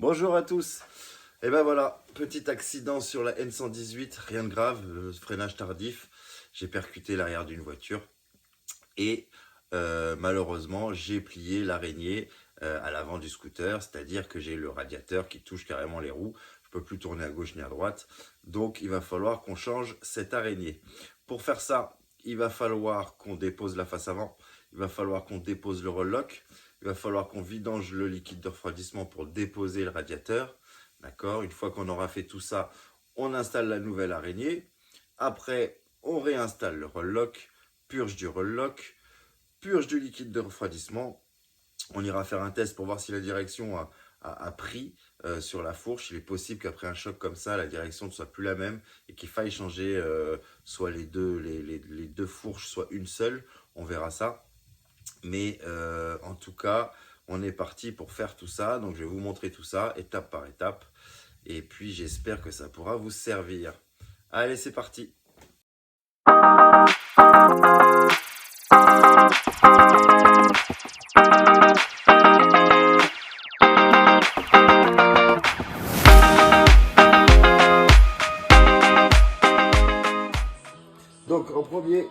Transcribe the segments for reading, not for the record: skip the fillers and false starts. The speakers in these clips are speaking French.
Bonjour à tous. Et ben voilà, petit accident sur la N118, rien de grave, freinage tardif. J'ai percuté l'arrière d'une voiture et malheureusement j'ai plié l'araignée à l'avant du scooter, c'est-à-dire que j'ai le radiateur qui touche carrément les roues. Je peux plus tourner à gauche ni à droite, donc il va falloir qu'on change cette araignée. Pour faire ça, il va falloir qu'on dépose la face avant, il va falloir qu'on dépose le roll lock, il va falloir qu'on vidange le liquide de refroidissement pour déposer le radiateur. D'accord. Une fois qu'on aura fait tout ça, on installe la nouvelle araignée. Après, on réinstalle le roll lock, purge du roll lock, purge du liquide de refroidissement. On ira faire un test pour voir si la direction a pris sur la fourche. Il est possible qu'après un choc comme ça, la direction ne soit plus la même et qu'il faille changer soit les deux fourches, soit une seule. On verra ça. Mais en tout cas, on est parti pour faire tout ça. Donc je vais vous montrer tout ça étape par étape. Et puis j'espère que ça pourra vous servir. Allez, c'est parti. Donc en premier,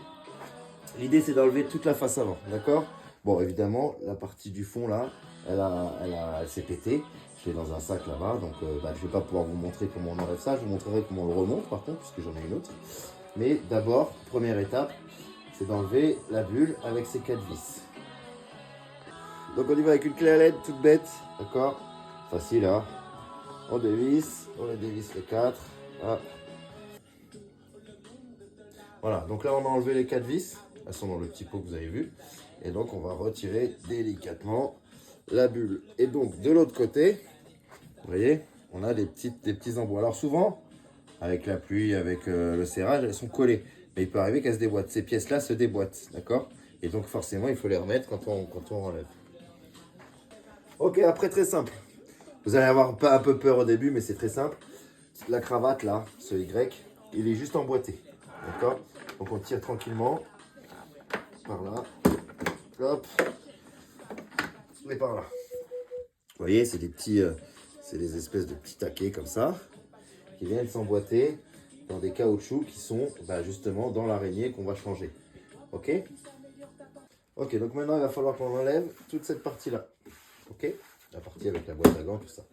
l'idée c'est d'enlever toute la face avant, d'accord? Bon, évidemment, la partie du fond là, elle s'est pétée. Je l'ai dans un sac là-bas, donc je ne vais pas pouvoir vous montrer comment on enlève ça. Je vous montrerai comment on le remonte par contre, puisque j'en ai une autre. Mais d'abord, première étape, c'est d'enlever la bulle avec ces 4 vis. Donc on y va avec une clé à LED toute bête, d'accord? Facile, hein? On dévisse les 4. Ah. Voilà, donc là on a enlevé les 4 vis. Elles sont dans le petit pot que vous avez vu. Et donc on va retirer délicatement la bulle. Et donc de l'autre côté, vous voyez, on a des petits embouts. Alors souvent, avec la pluie, avec le serrage, elles sont collées. Mais il peut arriver qu'elles se déboîtent. Ces pièces-là se déboîtent, d'accord? Et donc forcément, il faut les remettre quand on enlève. Ok, après très simple. Vous allez avoir un peu peur au début, mais c'est très simple. La cravate là, ce Y, il est juste emboîté, d'accord? Donc on tire tranquillement par là, hop, et par là. Vous voyez, c'est des espèces de petits taquets comme ça qui viennent s'emboîter dans des caoutchoucs qui sont justement dans l'araignée qu'on va changer. Ok? Ok, donc maintenant il va falloir qu'on enlève toute cette partie-là. Ok? La partie avec la boîte à gants, tout ça.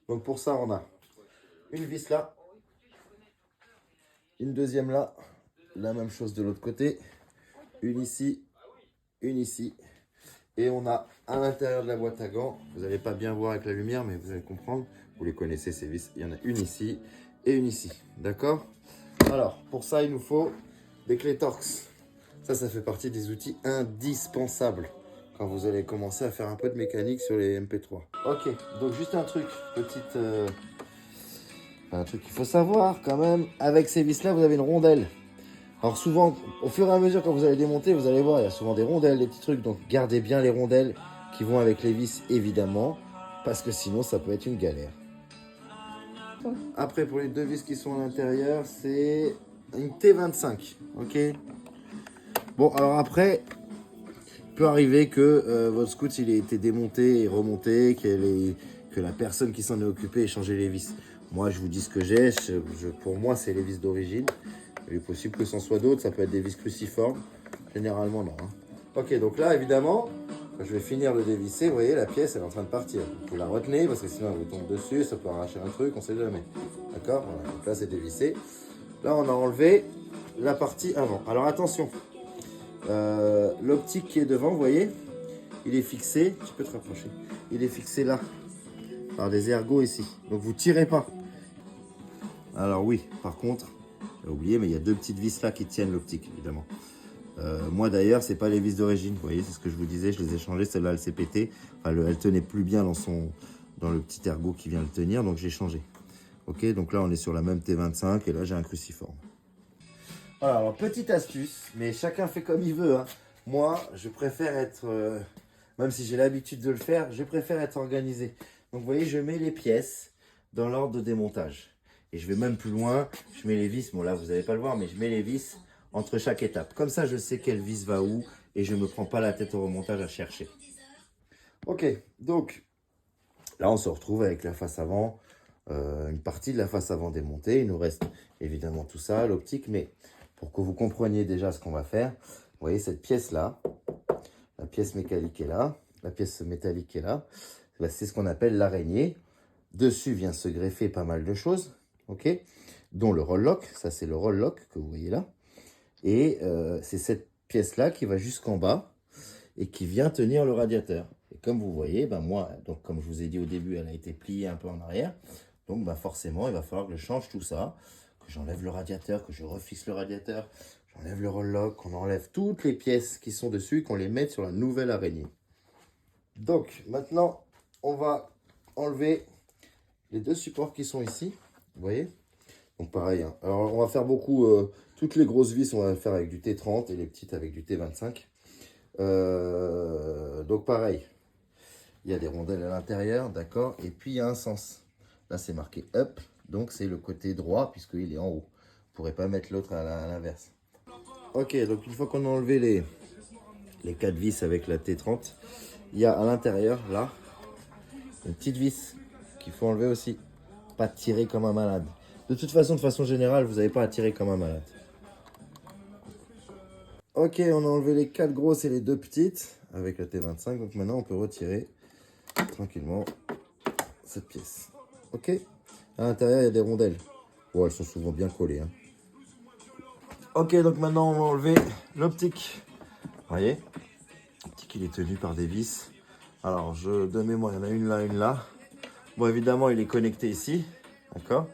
Donc pour ça, on a une vis là, une deuxième là, la même chose de l'autre côté, une ici, et on a à l'intérieur de la boîte à gants, vous n'allez pas bien voir avec la lumière, mais vous allez comprendre, vous les connaissez ces vis, il y en a une ici et une ici, d'accord? Alors, pour ça, il nous faut des clés Torx. Ça fait partie des outils indispensables quand vous allez commencer à faire un peu de mécanique sur les MP3. Ok, donc juste un truc, un truc qu'il faut savoir quand même, avec ces vis-là, vous avez une rondelle. Alors souvent, au fur et à mesure quand vous allez démonter, vous allez voir, il y a souvent des rondelles, des petits trucs. Donc gardez bien les rondelles qui vont avec les vis, évidemment, parce que sinon ça peut être une galère. Après, pour les deux vis qui sont à l'intérieur, c'est une T25, ok? Bon, alors après, il peut arriver que votre scoot il ait été démonté et remonté, que la personne qui s'en est occupée ait changé les vis. Moi, je vous dis ce que j'ai. Pour moi, c'est les vis d'origine. Il est possible que c'en soit d'autres. Ça peut être des vis cruciformes. Généralement, non. Hein. Ok, donc là, évidemment, je vais finir de dévisser. Vous voyez, la pièce, elle est en train de partir. Vous la retenez parce que sinon, elle vous tombe dessus. Ça peut arracher un truc, on ne sait jamais. D'accord? Voilà, donc là, c'est dévissé. Là, on a enlevé la partie avant. Alors, attention. L'optique qui est devant, vous voyez, il est fixé. Tu peux te rapprocher. Il est fixé là, par des ergots ici. Donc, vous ne tirez pas. Alors, oui, par contre, j'ai oublié, mais il y a deux petites vis là qui tiennent l'optique, évidemment. Moi d'ailleurs, c'est pas les vis d'origine, vous voyez, c'est ce que je vous disais, je les ai changées, celle-là elle s'est pétée, enfin, elle tenait plus bien dans le petit ergot qui vient le tenir, donc j'ai changé. Ok, donc là on est sur la même T25 et là j'ai un cruciforme. Voilà, alors petite astuce, mais chacun fait comme il veut. Hein. Moi, je préfère être, même si j'ai l'habitude de le faire, je préfère être organisé. Donc vous voyez, je mets les pièces dans l'ordre de démontage. Et je vais même plus loin, je mets les vis, bon là vous n'allez pas le voir, mais je mets les vis entre chaque étape. Comme ça, je sais quelle vis va où et je ne me prends pas la tête au remontage à chercher. Ok, donc Là, on se retrouve avec la face avant, une partie de la face avant démontée. Il nous reste évidemment tout ça, l'optique, mais pour que vous compreniez déjà ce qu'on va faire, vous voyez cette pièce-là, la pièce métallique est là, la pièce métallique est là, c'est ce qu'on appelle l'araignée. Dessus vient se greffer pas mal de choses, ok, dont le roll lock, ça c'est le roll lock que vous voyez là, et c'est cette pièce-là qui va jusqu'en bas et qui vient tenir le radiateur. Et comme vous voyez, ben moi, donc comme je vous ai dit au début, elle a été pliée un peu en arrière, donc ben forcément il va falloir que je change tout ça, que j'enlève le radiateur, que je refixe le radiateur, j'enlève le roll lock, qu'on enlève toutes les pièces qui sont dessus et qu'on les mette sur la nouvelle araignée. Donc maintenant, on va enlever les deux supports qui sont ici, vous voyez. Donc pareil, hein. Alors on va faire beaucoup, toutes les grosses vis, on va faire avec du T30 et les petites avec du T25. Donc pareil, il y a des rondelles à l'intérieur, d'accord. Et puis il y a un sens. Là c'est marqué up, donc c'est le côté droit puisqu'il est en haut. Vous ne pourrez pas mettre l'autre à l'inverse. Ok, donc une fois qu'on a enlevé les 4 vis avec la T30, il y a à l'intérieur, là, une petite vis qu'il faut enlever aussi. Pas tirer comme un malade. De façon générale, vous n'avez pas à tirer comme un malade. Ok, on a enlevé les 4 grosses et les 2 petites avec la T25. Donc maintenant, on peut retirer tranquillement cette pièce. Ok. À l'intérieur, il y a des rondelles. Bon, elles sont souvent bien collées, hein. Ok, donc maintenant, on va enlever l'optique. Vous voyez, l'optique, il est tenu par des vis. Alors, de mémoire, il y en a une là, une là. Bon, évidemment, il est connecté ici. D'accord.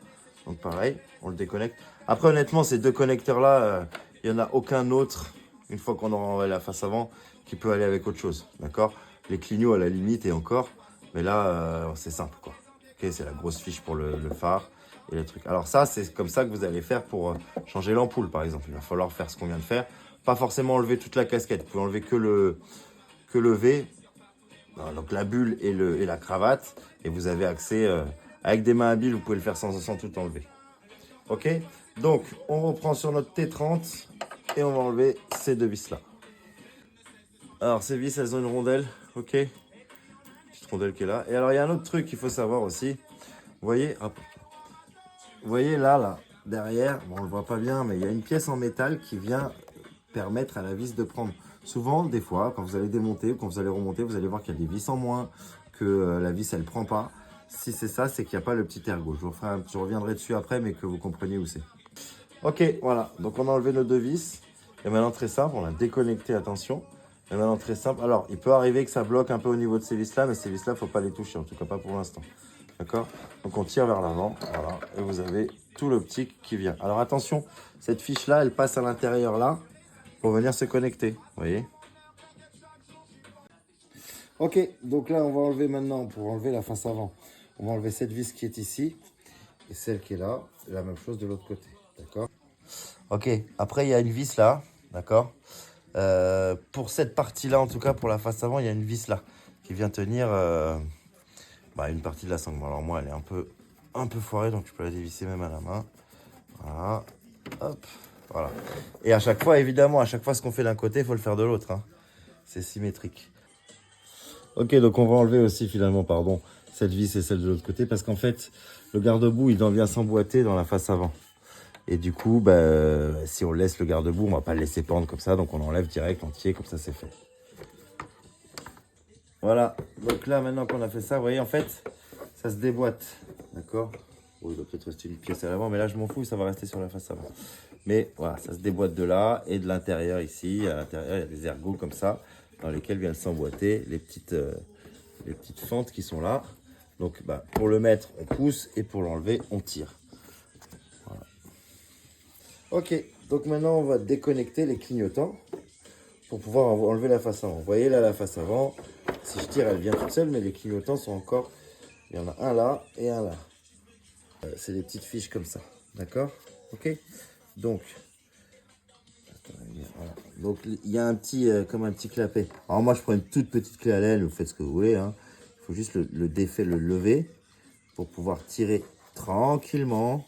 Donc pareil, on le déconnecte. Après, honnêtement, ces deux connecteurs-là, il n'y en a aucun autre, une fois qu'on aura enlevé la face avant, qui peut aller avec autre chose. D'accord. Les clignots à la limite et encore. Mais là, c'est simple, quoi. Ok, c'est la grosse fiche pour le phare et les trucs. Alors ça, c'est comme ça que vous allez faire pour changer l'ampoule, par exemple. Il va falloir faire ce qu'on vient de faire. Pas forcément enlever toute la casquette. Vous pouvez enlever que le V. Donc la bulle et la cravate. Et vous avez accès... avec des mains habiles, vous pouvez le faire sans tout enlever. Ok. Donc, on reprend sur notre T30 et on va enlever ces deux vis-là. Alors, ces vis, elles ont une rondelle. Ok. Petite rondelle qui est là. Et alors, il y a un autre truc qu'il faut savoir aussi. Vous voyez, hop. Vous voyez là, derrière, bon, on ne le voit pas bien, mais il y a une pièce en métal qui vient permettre à la vis de prendre. Souvent, des fois, quand vous allez démonter ou quand vous allez remonter, vous allez voir qu'il y a des vis en moins, que la vis, elle ne prend pas. Si c'est ça, c'est qu'il n'y a pas le petit ergot. Je reviendrai dessus après, mais que vous compreniez où c'est. Ok, voilà. Donc, on a enlevé nos deux vis. Et maintenant, très simple, on l'a déconnecté, attention. Et maintenant, très simple. Alors, il peut arriver que ça bloque un peu au niveau de ces vis-là, mais ces vis-là, il ne faut pas les toucher, en tout cas pas pour l'instant. D'accord. Donc, on tire vers l'avant, voilà. Et vous avez tout l'optique qui vient. Alors, attention, cette fiche-là, elle passe à l'intérieur là pour venir se connecter. Vous voyez. Ok, donc là, on va enlever maintenant, pour enlever la face avant, on va enlever cette vis qui est ici et celle qui est là. La même chose de l'autre côté, d'accord. Ok, après, il y a une vis là, d'accord. Pour cette partie-là, en tout cas, pour la face avant, il y a une vis là qui vient tenir une partie de la sangle. Alors moi, elle est un peu foirée, donc je peux la dévisser même à la main. Voilà, hop, voilà. Et à chaque fois, évidemment, à chaque fois, ce qu'on fait d'un côté, il faut le faire de l'autre, hein. C'est symétrique. Ok, donc on va enlever aussi finalement, pardon, cette vis et celle de l'autre côté parce qu'en fait, le garde-boue, il en vient s'emboîter dans la face avant. Et du coup, si on laisse le garde-boue, on va pas le laisser pendre comme ça, donc on enlève direct entier, comme ça c'est fait. Voilà, donc là maintenant qu'on a fait ça, vous voyez en fait, ça se déboîte, d'accord. Bon, il doit peut-être rester une pièce à l'avant, mais là je m'en fous, ça va rester sur la face avant. Mais voilà, ça se déboîte de là et de l'intérieur ici, à l'intérieur il y a des ergots comme ça, dans lesquels viennent s'emboîter les petites fentes qui sont là. Donc pour le mettre, on pousse et pour l'enlever, on tire. Voilà. Ok, donc maintenant on va déconnecter les clignotants pour pouvoir enlever la face avant. Vous voyez là la face avant, si je tire elle vient toute seule, mais les clignotants sont encore, il y en a un là et un là. C'est des petites fiches comme ça, d'accord. Ok, donc voilà. Donc il y a un petit, comme un petit clapet. Alors moi je prends une toute petite clé à l'aile, vous faites ce que vous voulez, hein. Il faut juste le défaire, le lever pour pouvoir tirer tranquillement,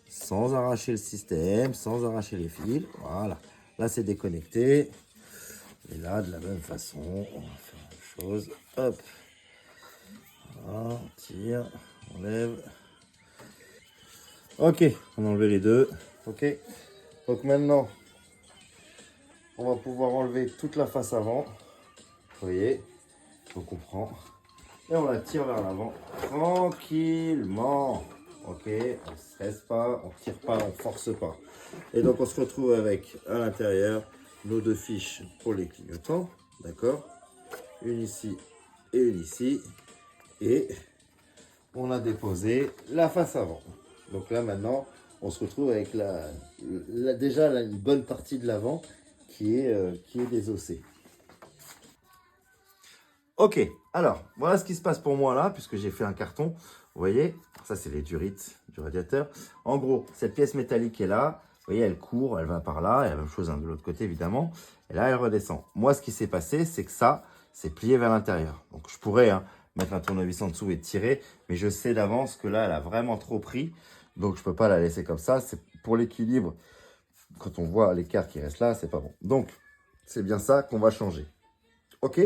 sans arracher le système, sans arracher les fils. Voilà, là c'est déconnecté. Et là de la même façon, on va faire la même chose. Hop, Voilà, on tire, on lève. Ok, on a enlevé les deux. Ok, donc maintenant, on va pouvoir enlever toute la face avant. Vous voyez, donc on prend et on la tire vers l'avant tranquillement. Ok, on ne stresse pas, on ne tire pas, on ne force pas. Et donc on se retrouve avec à l'intérieur nos deux fiches pour les clignotants. D'accord, une ici et une ici. Et on a déposé la face avant. Donc là maintenant, on se retrouve avec déjà une bonne partie de l'avant qui est désossée. Ok, alors voilà ce qui se passe pour moi là, puisque j'ai fait un carton. Vous voyez, ça c'est les durites du radiateur. En gros, cette pièce métallique est là. Vous voyez, elle court, elle va par là. Et la même chose de l'autre côté évidemment. Et là, elle redescend. Moi, ce qui s'est passé, c'est que ça, c'est plié vers l'intérieur. Donc je pourrais mettre un tournevis en dessous et tirer. Mais je sais d'avance que là, elle a vraiment trop pris. Donc je ne peux pas la laisser comme ça. C'est pour l'équilibre. Quand on voit l'écart qui reste là, c'est pas bon. Donc, c'est bien ça qu'on va changer. Ok ?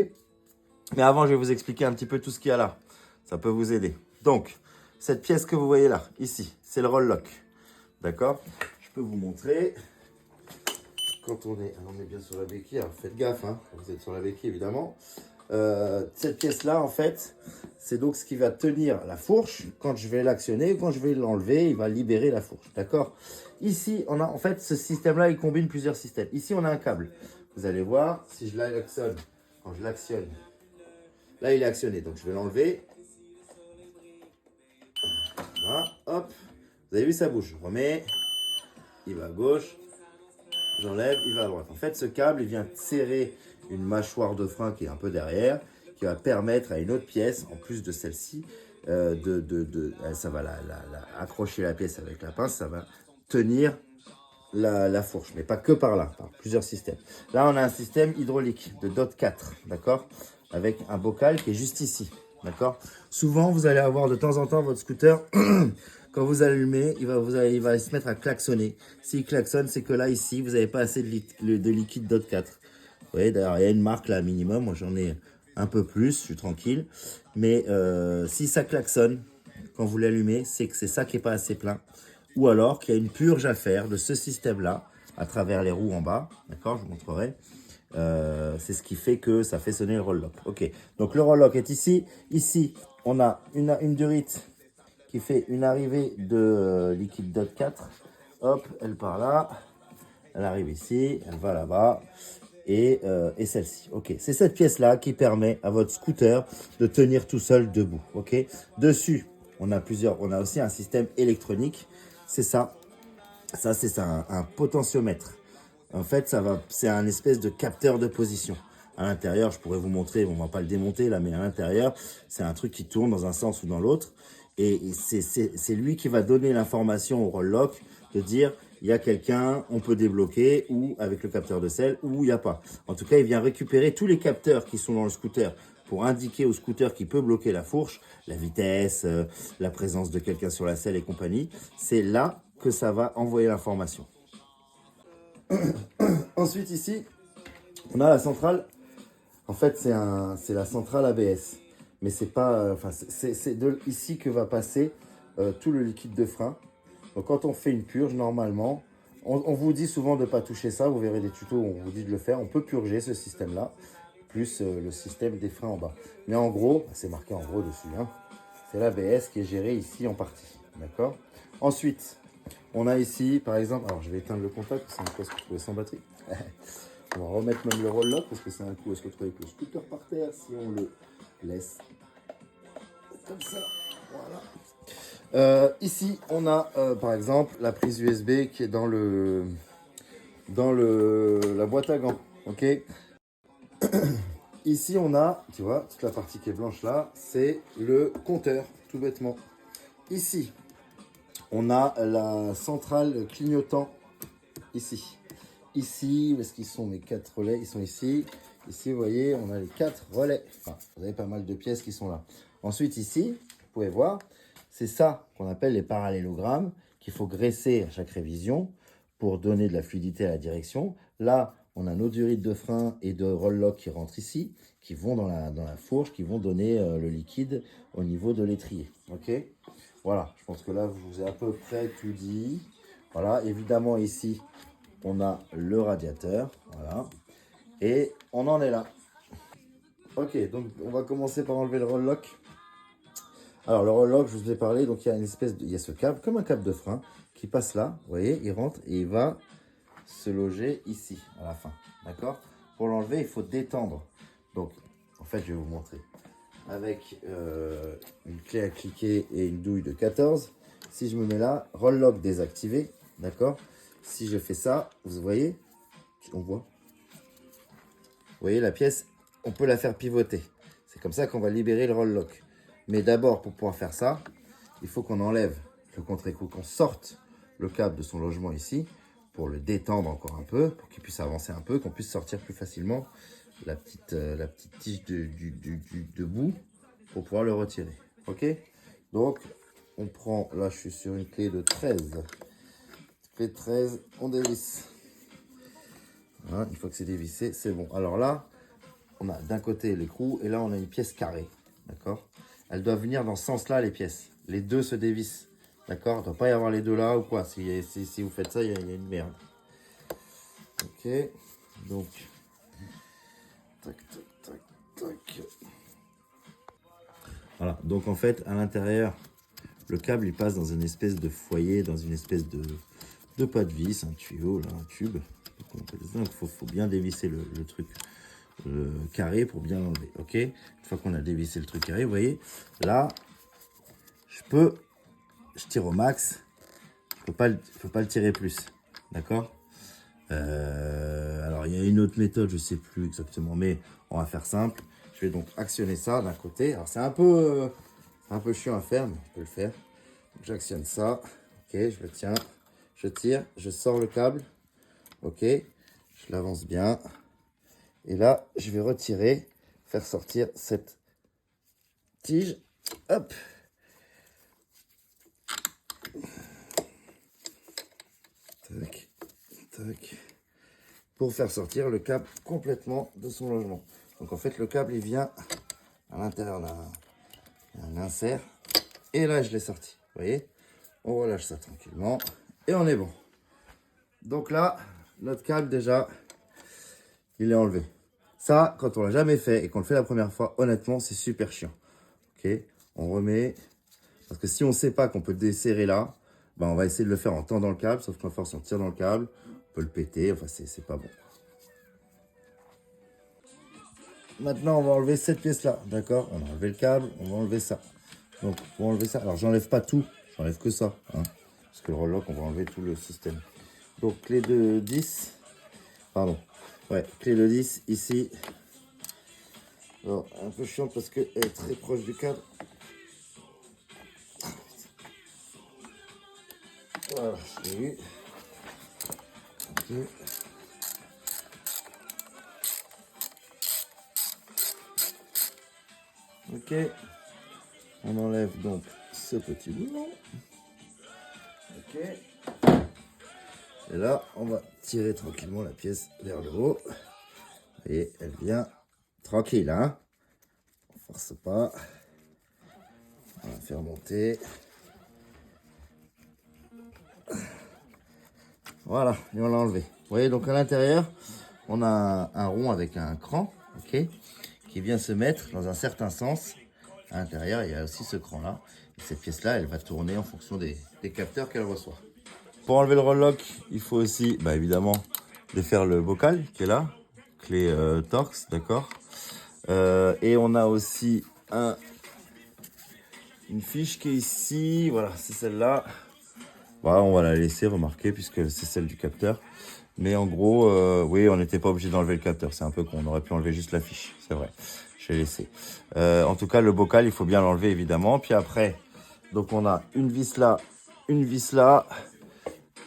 Mais avant, je vais vous expliquer un petit peu tout ce qu'il y a là. Ça peut vous aider. Donc, cette pièce que vous voyez là, ici, c'est le roll lock. D'accord? Je peux vous montrer. Quand on est bien sur la béquille, alors faites gaffe, quand vous êtes sur la béquille évidemment. Cette pièce-là, en fait, c'est donc ce qui va tenir la fourche. Quand je vais l'actionner, quand je vais l'enlever, il va libérer la fourche. D'accord? Ici, on a en fait ce système-là, il combine plusieurs systèmes. Ici, on a un câble. Vous allez voir, si je l'actionne, quand je l'actionne, là, il est actionné, donc je vais l'enlever. Voilà, hop. Vous avez vu, ça bouge. Je remets. Il va à gauche. J'enlève, il va à droite. En fait, ce câble, il vient serrer une mâchoire de frein qui est un peu derrière, qui va permettre à une autre pièce, en plus de celle-ci, ça va accrocher la pièce avec la pince, ça va tenir la fourche, mais pas que par là, par plusieurs systèmes. Là, on a un système hydraulique de DOT 4, d'accord, avec un bocal qui est juste ici, d'accord. Souvent, vous allez avoir de temps en temps votre scooter, quand vous allumez, il va se mettre à klaxonner. S'il klaxonne, c'est que là, ici, vous n'avez pas assez de liquide DOT 4. Vous voyez, d'ailleurs, il y a une marque là, minimum, moi j'en ai un peu plus, je suis tranquille. Mais si ça klaxonne, quand vous l'allumez, c'est que c'est ça qui n'est pas assez plein. Ou alors qu'il y a une purge à faire de ce système-là, à travers les roues en bas. D'accord, je vous montrerai. C'est ce qui fait que ça fait sonner le roll lock. Ok, donc le roll lock est ici. Ici, on a une durite qui fait une arrivée de liquide DOT 4. Hop, elle part là. Elle arrive ici, elle va là-bas. Et celle-ci. Ok, c'est cette pièce-là qui permet à votre scooter de tenir tout seul debout. Ok, dessus, on a aussi un système électronique. C'est ça. Ça, c'est un potentiomètre. En fait, c'est un espèce de capteur de position. À l'intérieur, je pourrais vous montrer, on ne va pas le démonter là, mais à l'intérieur, c'est un truc qui tourne dans un sens ou dans l'autre. Et c'est lui qui va donner l'information au roll lock de dire il y a quelqu'un, on peut débloquer, ou avec le capteur de selle, ou il n'y a pas. En tout cas, il vient récupérer tous les capteurs qui sont dans le scooter pour indiquer au scooter qui peut bloquer la fourche, la vitesse, la présence de quelqu'un sur la selle et compagnie. C'est là que ça va envoyer l'information. Ensuite, ici, on a la centrale. En fait, c'est la centrale ABS. Mais c'est pas. C'est ici que va passer tout le liquide de frein. Donc, quand on fait une purge, normalement, on vous dit souvent de ne pas toucher ça. Vous verrez des tutos où on vous dit de le faire. On peut purger ce système-là, plus le système des freins en bas. Mais en gros, c'est marqué en gros dessus. C'est l'ABS qui est géré ici en partie. D'accord? Ensuite, on a ici, par exemple, alors je vais éteindre le contact, c'est un poste que je trouvais sans batterie. On va remettre même le roll lock parce que c'est un coup à se retrouver avec le scooter par terre si on le laisse comme ça. Voilà. Ici, on a par exemple la prise USB qui est dans la boîte à gants. Ok. Ici, on a, tu vois, toute la partie qui est blanche là, c'est le compteur, tout bêtement. Ici, on a la centrale clignotant ici. Ici, où est-ce qu'ils sont mes 4 relais? Ils sont ici. Ici, vous voyez, on a les 4 relais. Enfin, vous avez pas mal de pièces qui sont là. Ensuite, ici, vous pouvez voir, c'est ça qu'on appelle les parallélogrammes qu'il faut graisser à chaque révision pour donner de la fluidité à la direction. Là, on a nos durites de frein et de roll-lock qui rentrent ici, qui vont dans la fourche, qui vont donner le liquide au niveau de l'étrier. Ok, voilà, je pense que là, je vous ai à peu près tout dit. Voilà, évidemment, ici, on a le radiateur. Voilà, et on en est là. Ok, donc on va commencer par enlever le roll-lock. Alors, le roll-lock, je vous ai parlé, donc il y a une espèce il y a ce câble, comme un câble de frein, qui passe là, vous voyez, il rentre et il va se loger ici, à la fin, d'accord? Pour l'enlever, il faut détendre. Donc, en fait, je vais vous montrer. Avec une clé à cliquer et une douille de 14, si je me mets là, roll lock désactivé, d'accord? Si je fais ça, vous voyez, on voit. Vous voyez la pièce, on peut la faire pivoter. C'est comme ça qu'on va libérer le roll lock. Mais d'abord, pour pouvoir faire ça, il faut qu'on enlève le contre-écrou, qu'on sorte le câble de son logement ici, pour le détendre encore un peu, pour qu'il puisse avancer un peu, qu'on puisse sortir plus facilement la petite tige de bout pour pouvoir le retirer. Ok, donc on prend, là je suis sur une clé de 13. Clé de 13, on dévisse. Voilà, une fois que c'est dévissé, c'est bon. Alors là, on a d'un côté l'écrou et là on a une pièce carrée. D'accord, elles doivent venir dans ce sens-là, les pièces. Les deux se dévissent. D'accord, il ne doit pas y avoir les deux là ou quoi. Si vous faites ça, il y a une merde. Ok, donc, tac, tac, tac, tac. Voilà, donc en fait, à l'intérieur, le câble, il passe dans une espèce de foyer, dans une espèce de pas de vis, un tuyau, là, un tube. Donc, il faut bien dévisser le truc carré pour bien l'enlever. Ok, une fois qu'on a dévissé le truc carré, vous voyez, là, je tire au max, je peux pas le tirer plus. D'accord. Alors, il y a une autre méthode, je ne sais plus exactement, mais on va faire simple. Je vais donc actionner ça d'un côté. Alors, c'est un peu chiant à faire, mais on peut le faire. J'actionne ça. Ok, je le tiens. Je tire, je sors le câble. Ok, je l'avance bien. Et là, je vais retirer, faire sortir cette tige. Hop. Tac, tac. Pour faire sortir le câble complètement de son logement. Donc en fait, le câble, il vient à l'intérieur d'un insert. Et là, je l'ai sorti. Vous voyez, on relâche ça tranquillement. Et on est bon. Donc là, notre câble, déjà, il est enlevé. Ça, quand on l'a jamais fait et qu'on le fait la première fois, honnêtement, c'est super chiant. Ok, on remet. Parce que si on ne sait pas qu'on peut desserrer là, ben on va essayer de le faire en tendant le câble. Sauf qu'en force, on tire dans le câble, on peut le péter. Enfin, c'est pas bon. Maintenant, on va enlever cette pièce-là. D'accord, on a enlevé le câble, on va enlever ça. Donc, pour enlever ça, alors j'enlève pas tout, j'enlève que ça. Hein, parce que le roll-lock, on va enlever tout le système. Donc, clé de 10. Pardon. Ouais, clé de 10 ici. Alors, un peu chiant parce qu'elle est très proche du câble. Voilà, je l'ai eu. Ok. Ok. On enlève donc ce petit boulon. Ok. Et là, on va tirer tranquillement la pièce vers le haut. Et elle vient tranquille, hein. On force pas. On va faire monter. Voilà, et on l'a enlevé. Vous voyez, donc à l'intérieur, on a un rond avec un cran, ok, qui vient se mettre dans un certain sens. À l'intérieur, il y a aussi ce cran-là. Et cette pièce-là, elle va tourner en fonction des capteurs qu'elle reçoit. Pour enlever le roll-lock, il faut aussi, bah, évidemment, défaire le bocal qui est là, clé Torx, d'accord. Et on a aussi une fiche qui est ici, voilà, c'est celle-là. Voilà, on va la laisser remarquer puisque c'est celle du capteur. Mais en gros, oui, on n'était pas obligé d'enlever le capteur. C'est un peu con, on aurait pu enlever juste la fiche, c'est vrai. Je l'ai laissé. En tout cas, le bocal, il faut bien l'enlever évidemment. Puis après, donc on a une vis là, une vis là.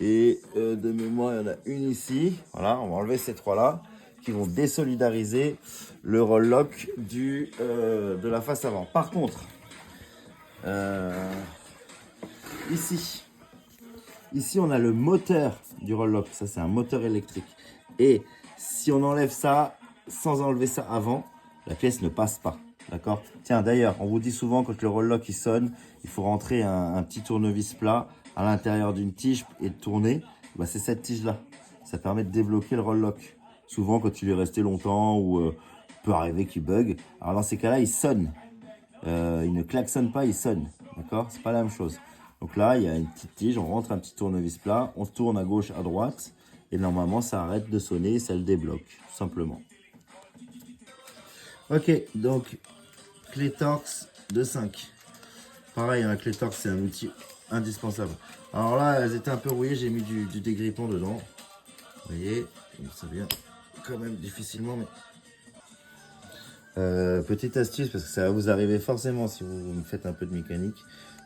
Et de mémoire, il y en a une ici. Voilà, on va enlever ces trois-là qui vont désolidariser le roll-lock de la face avant. Par contre, ici, on a le moteur du roll-lock. Ça, c'est un moteur électrique. Et Si on enlève ça sans enlever ça avant, la pièce ne passe pas. D'accord? Tiens, d'ailleurs, on vous dit souvent quand le roll-lock il sonne, il faut rentrer un petit tournevis plat à l'intérieur d'une tige et tourner. Bah, c'est cette tige-là. Ça permet de débloquer le roll-lock. Souvent, quand il est resté longtemps ou peut arriver qu'il bug. Alors, dans ces cas-là, il sonne. Il ne klaxonne pas, il sonne. D'accord? C'est pas la même chose. Donc là, il y a une petite tige, on rentre un petit tournevis plat, on se tourne à gauche, à droite. Et normalement, ça arrête de sonner, ça le débloque, tout simplement. Ok, donc clé Torx de 5. Pareil, un clé Torx, c'est un outil indispensable. Alors là, elles étaient un peu rouillées, j'ai mis du dégrippant dedans. Vous voyez, ça vient quand même difficilement. Mais... petite astuce, parce que ça va vous arriver forcément si vous faites un peu de mécanique.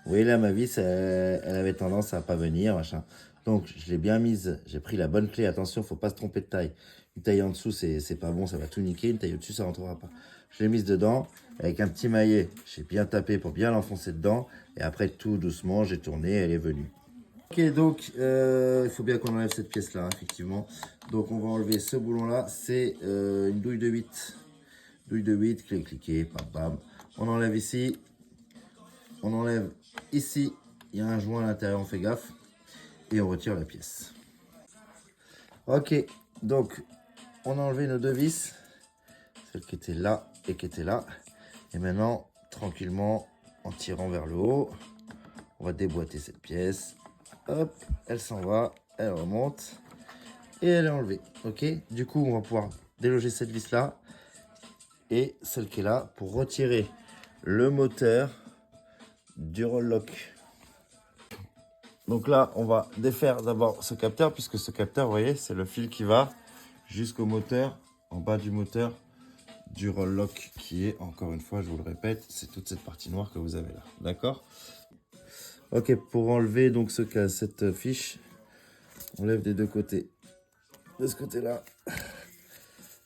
Vous voyez là, ma vis, elle avait tendance à pas venir, machin. Donc, je l'ai bien mise, j'ai pris la bonne clé. Attention, faut pas se tromper de taille. Une taille en dessous, c'est pas bon, ça va tout niquer. Une taille au-dessus, ça rentrera pas. Je l'ai mise dedans, avec un petit maillet. J'ai bien tapé pour bien l'enfoncer dedans. Et après, tout doucement, j'ai tourné, elle est venue. Ok, donc, il faut bien qu'on enlève cette pièce-là, effectivement. Donc, on va enlever ce boulon-là. C'est une douille de 8. Douille de 8, clé cliquée, bam, bam. On enlève ici. On enlève ici. Il y a un joint à l'intérieur, on fait gaffe. Et on retire la pièce. Ok, donc on a enlevé nos deux vis, celle qui était là et qui était là. Et maintenant, tranquillement, en tirant vers le haut, on va déboîter cette pièce. Hop, elle s'en va, elle remonte et elle est enlevée. Ok, du coup, on va pouvoir déloger cette vis là et celle qui est là pour retirer le moteur du roll lock. Donc là, on va défaire d'abord ce capteur, puisque ce capteur, vous voyez, c'est le fil qui va jusqu'au moteur, en bas du moteur du roll lock, qui est, encore une fois, je vous le répète, c'est toute cette partie noire que vous avez là. D'accord? Ok, pour enlever donc cette fiche, on lève des deux côtés. De ce côté-là,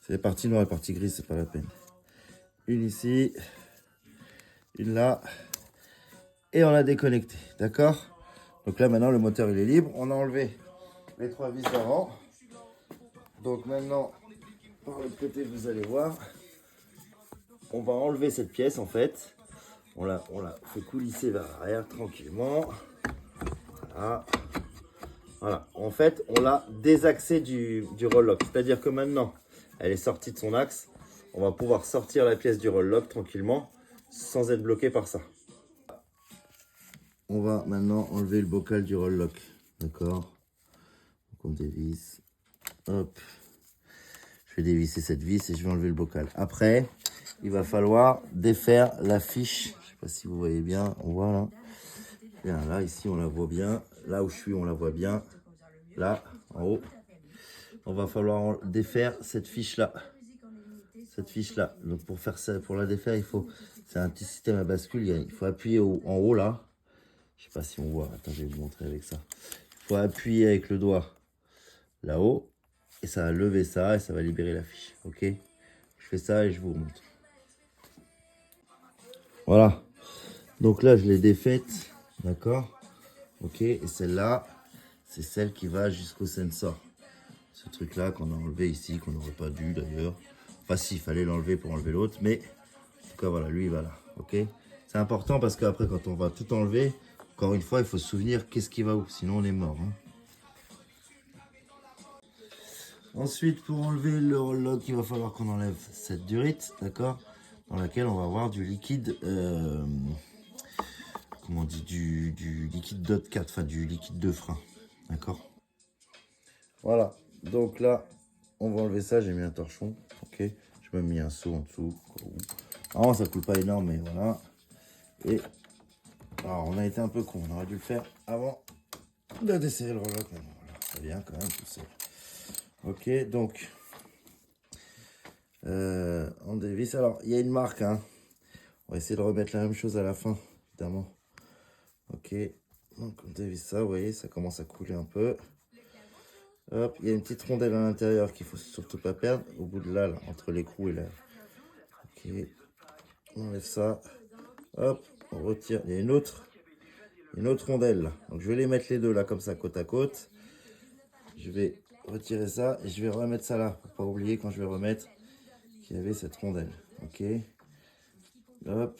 c'est les parties noires et les parties grises, c'est pas la peine. Une ici, une là, et on l'a déconnecté. D'accord? Donc là, maintenant, le moteur, il est libre. On a enlevé les trois vis d'avant. Donc maintenant, par l'autre côté, vous allez voir, on va enlever cette pièce, en fait. On la fait coulisser vers l'arrière, tranquillement. Voilà. Voilà. En fait, on l'a désaxé du roll lock. C'est-à-dire que maintenant, elle est sortie de son axe. On va pouvoir sortir la pièce du roll lock tranquillement, sans être bloqué par ça. On va maintenant enlever le bocal du roll lock. D'accord? Donc on dévisse. Hop. Je vais dévisser cette vis et je vais enlever le bocal. Après, il va falloir défaire la fiche. Je ne sais pas si vous voyez bien. On voit là. Bien, là, ici, on la voit bien. Là où je suis, on la voit bien. Là, en haut. On va falloir défaire cette fiche-là. Cette fiche-là. Donc, pour faire ça, pour la défaire, il faut... C'est un petit système à bascule. Il faut appuyer en haut, là. Je sais pas si on voit. Attends, je vais vous montrer avec ça. Il faut appuyer avec le doigt là-haut. Et ça va lever ça et ça va libérer la fiche. Ok? Je fais ça et je vous remonte. Voilà. Donc là, je l'ai défaite. D'accord? Ok? Et celle-là, c'est celle qui va jusqu'au sensor. Ce truc-là qu'on a enlevé ici, qu'on n'aurait pas dû d'ailleurs. Enfin, si, il fallait l'enlever pour enlever l'autre. Mais en tout cas, voilà, lui, il va là. Ok? C'est important parce qu'après, quand on va tout enlever, encore une fois, il faut se souvenir qu'est-ce qui va où. Sinon, on est mort. Hein. Ensuite, pour enlever le roll lock, il va falloir qu'on enlève cette durite, d'accord, dans laquelle on va avoir du liquide, comment on dit, du liquide DOT 4, enfin du liquide de frein, d'accord. Voilà, donc là, on va enlever ça, j'ai mis un torchon, ok, j'ai même mis un seau en dessous. Alors, ça coule pas énorme, mais voilà. Et, alors, on a été un peu con, on aurait dû le faire avant de desserrer le roll lock, mais bon, voilà, ça vient quand même tout seul. Ok, donc... on dévisse. Alors, il y a une marque. Hein. On va essayer de remettre la même chose à la fin, évidemment. Ok. Donc, on dévisse ça. Vous voyez, ça commence à couler un peu. Hop. Il y a une petite rondelle à l'intérieur qu'il faut surtout pas perdre. Au bout de là, entre l'écrou et là. Ok. On enlève ça. Hop. On retire. Il y a une autre rondelle là. Donc, je vais les mettre les deux là, comme ça, côte à côte. Je vais retirer ça et je vais remettre ça là. Pour pas oublier quand je vais remettre qu'il y avait cette rondelle. Ok. Hop.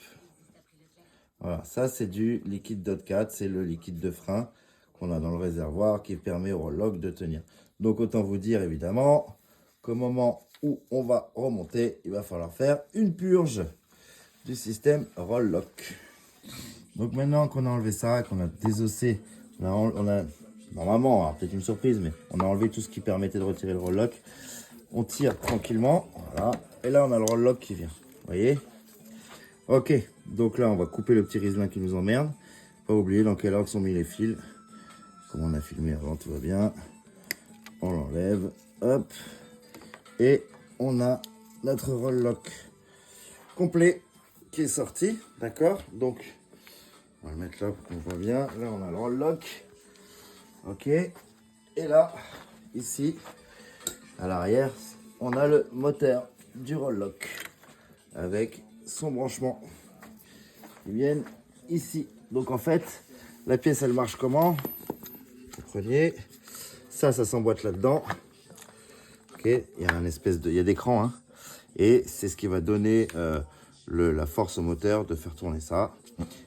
Voilà, ça c'est du liquide DOT 4, c'est le liquide de frein qu'on a dans le réservoir qui permet au roll-lock de tenir. Donc autant vous dire évidemment qu'au moment où on va remonter, il va falloir faire une purge du système roll-lock. Donc maintenant qu'on a enlevé ça, qu'on a désossé, on a normalement, alors peut-être une surprise, mais on a enlevé tout ce qui permettait de retirer le roll-lock. On tire tranquillement, voilà. Et là on a le roll-lock qui vient, vous voyez. Ok, donc là on va couper le petit riselin qui nous emmerde. Pas oublier dans quel ordre sont mis les fils. Comme on a filmé avant, tout va bien. On l'enlève, hop. Et on a notre roll-lock complet qui est sorti, d'accord. Donc on va le mettre là pour qu'on voit bien. Là on a le roll-lock. Ok. Et là, ici, à l'arrière, on a le moteur du roll-lock avec son branchement qui viennent ici. Donc en fait, la pièce elle marche comment? Vous prenez ça s'emboîte là-dedans. Ok, il y a un espèce de, il y a des crans, hein, et c'est ce qui va donner la force au moteur de faire tourner ça